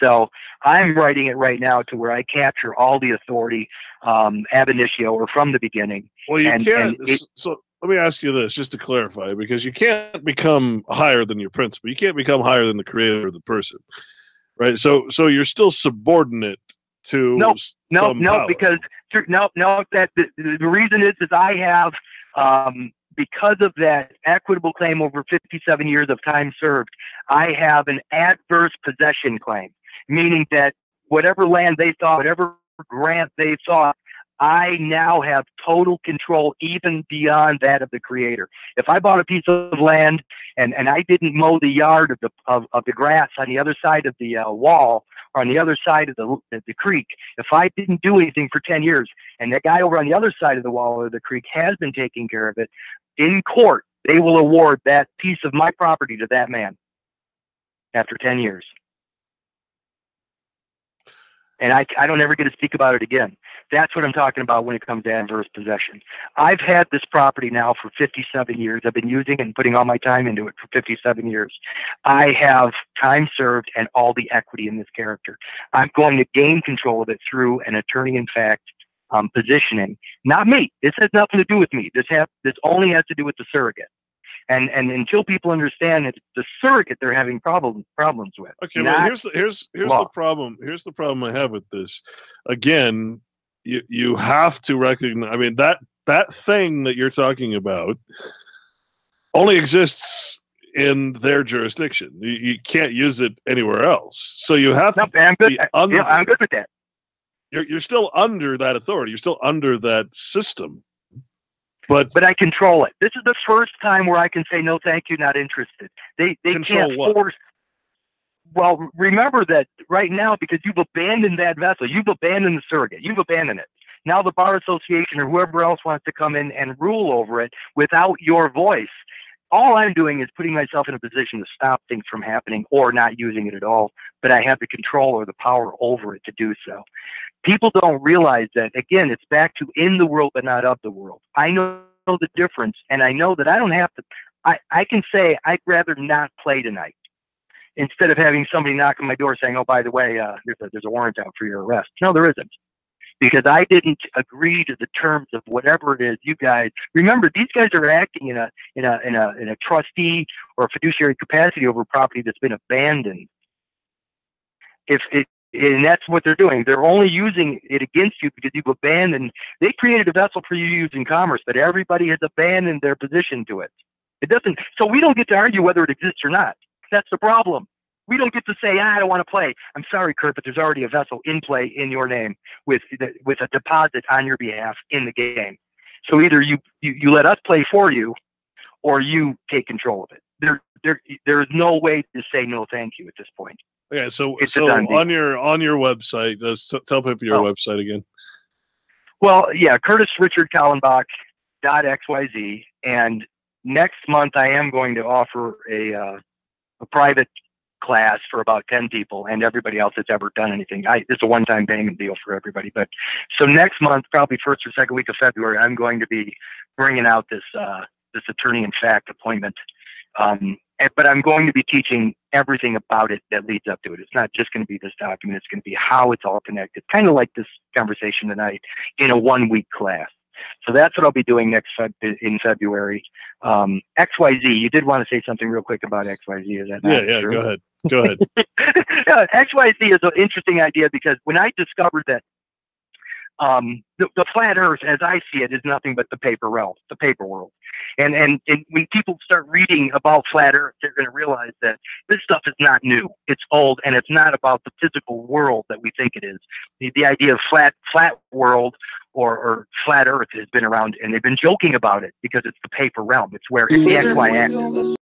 So I'm writing it right now to where I capture all the authority ab initio or from the beginning. Well, you can't. So let me ask you this, just to clarify, because you can't become higher than your principal. You can't become higher than the creator of the person, right? So you're still subordinate to no, because that the reason is I have because of that equitable claim over 57 years of time served, I have an adverse possession claim, meaning that whatever land they thought, whatever grant they thought, I now have total control, even beyond that of the creator. If I bought a piece of land and I didn't mow the yard of the grass on the other side of the wall, or on the other side of the creek, if I didn't do anything for 10 years, and that guy over on the other side of the wall or the creek has been taking care of it, in court, they will award that piece of my property to that man after 10 years. And I don't ever get to speak about it again. That's what I'm talking about when it comes to adverse possession. I've had this property now for 57 years. I've been using it and putting all my time into it for 57 years. I have time served and all the equity in this character. I'm going to gain control of it through an attorney-in-fact positioning. Not me. This has nothing to do with me. This only has to do with the surrogate. And until people understand that it's the surrogate they're having problems with. Okay, well, here's the problem. Here's the problem I have with this. Again, you have to recognize. I mean, that thing that you're talking about only exists in their jurisdiction. You can't use it anywhere else. So you have to. I'm good. I'm good with that. You're still under that authority. You're still under that system. But I control it. This is the first time where I can say no, thank you, not interested. They can't force. Well, remember that right now, because you've abandoned that vessel, you've abandoned the surrogate, you've abandoned it. Now the bar association or whoever else wants to come in and rule over it without your voice. All I'm doing is putting myself in a position to stop things from happening or not using it at all. But I have the control or the power over it to do so. People don't realize that, again, it's back to in the world but not of the world. I know the difference, and I know that I don't have to. I can say I'd rather not play tonight instead of having somebody knock on my door saying, oh, by the way, there's a warrant out for your arrest. No, there isn't. Because I didn't agree to the terms of whatever it is you guys. Remember, these guys are acting in a trustee or fiduciary capacity over property that's been abandoned. And that's what they're doing. They're only using it against you because you've abandoned. They created a vessel for you to use in commerce, but everybody has abandoned their position to it. It doesn't. So we don't get to argue whether it exists or not. That's the problem. We don't get to say, I don't want to play. I'm sorry, Kurt, but there's already a vessel in play in your name with a deposit on your behalf in the game. So either you let us play for you, or you take control of it. There is no way to say no, thank you at this point. Okay, so on your website, tell people your website again. Well, yeah, CurtisRichardKallenbach.xyz, and next month I am going to offer a private class for about 10 people and everybody else that's ever done anything. It's a one-time payment deal for everybody. But so next month, probably first or second week of February, I'm going to be bringing out this attorney-in-fact appointment. But I'm going to be teaching everything about it that leads up to it. It's not just going to be this document. It's going to be how it's all connected, kind of like this conversation tonight in a 1-week class. So that's what I'll be doing in February. XYZ, you did want to say something real quick about XYZ. Is that not yeah, true? Go ahead. XYZ is an interesting idea because when I discovered that the flat Earth, as I see it, is nothing but the paper realm, the paper world. And when people start reading about flat Earth, they're going to realize that this stuff is not new. It's old, and it's not about the physical world that we think it is. The idea of flat world or flat Earth has been around, and they've been joking about it because it's the paper realm. It's where it's the XY axis.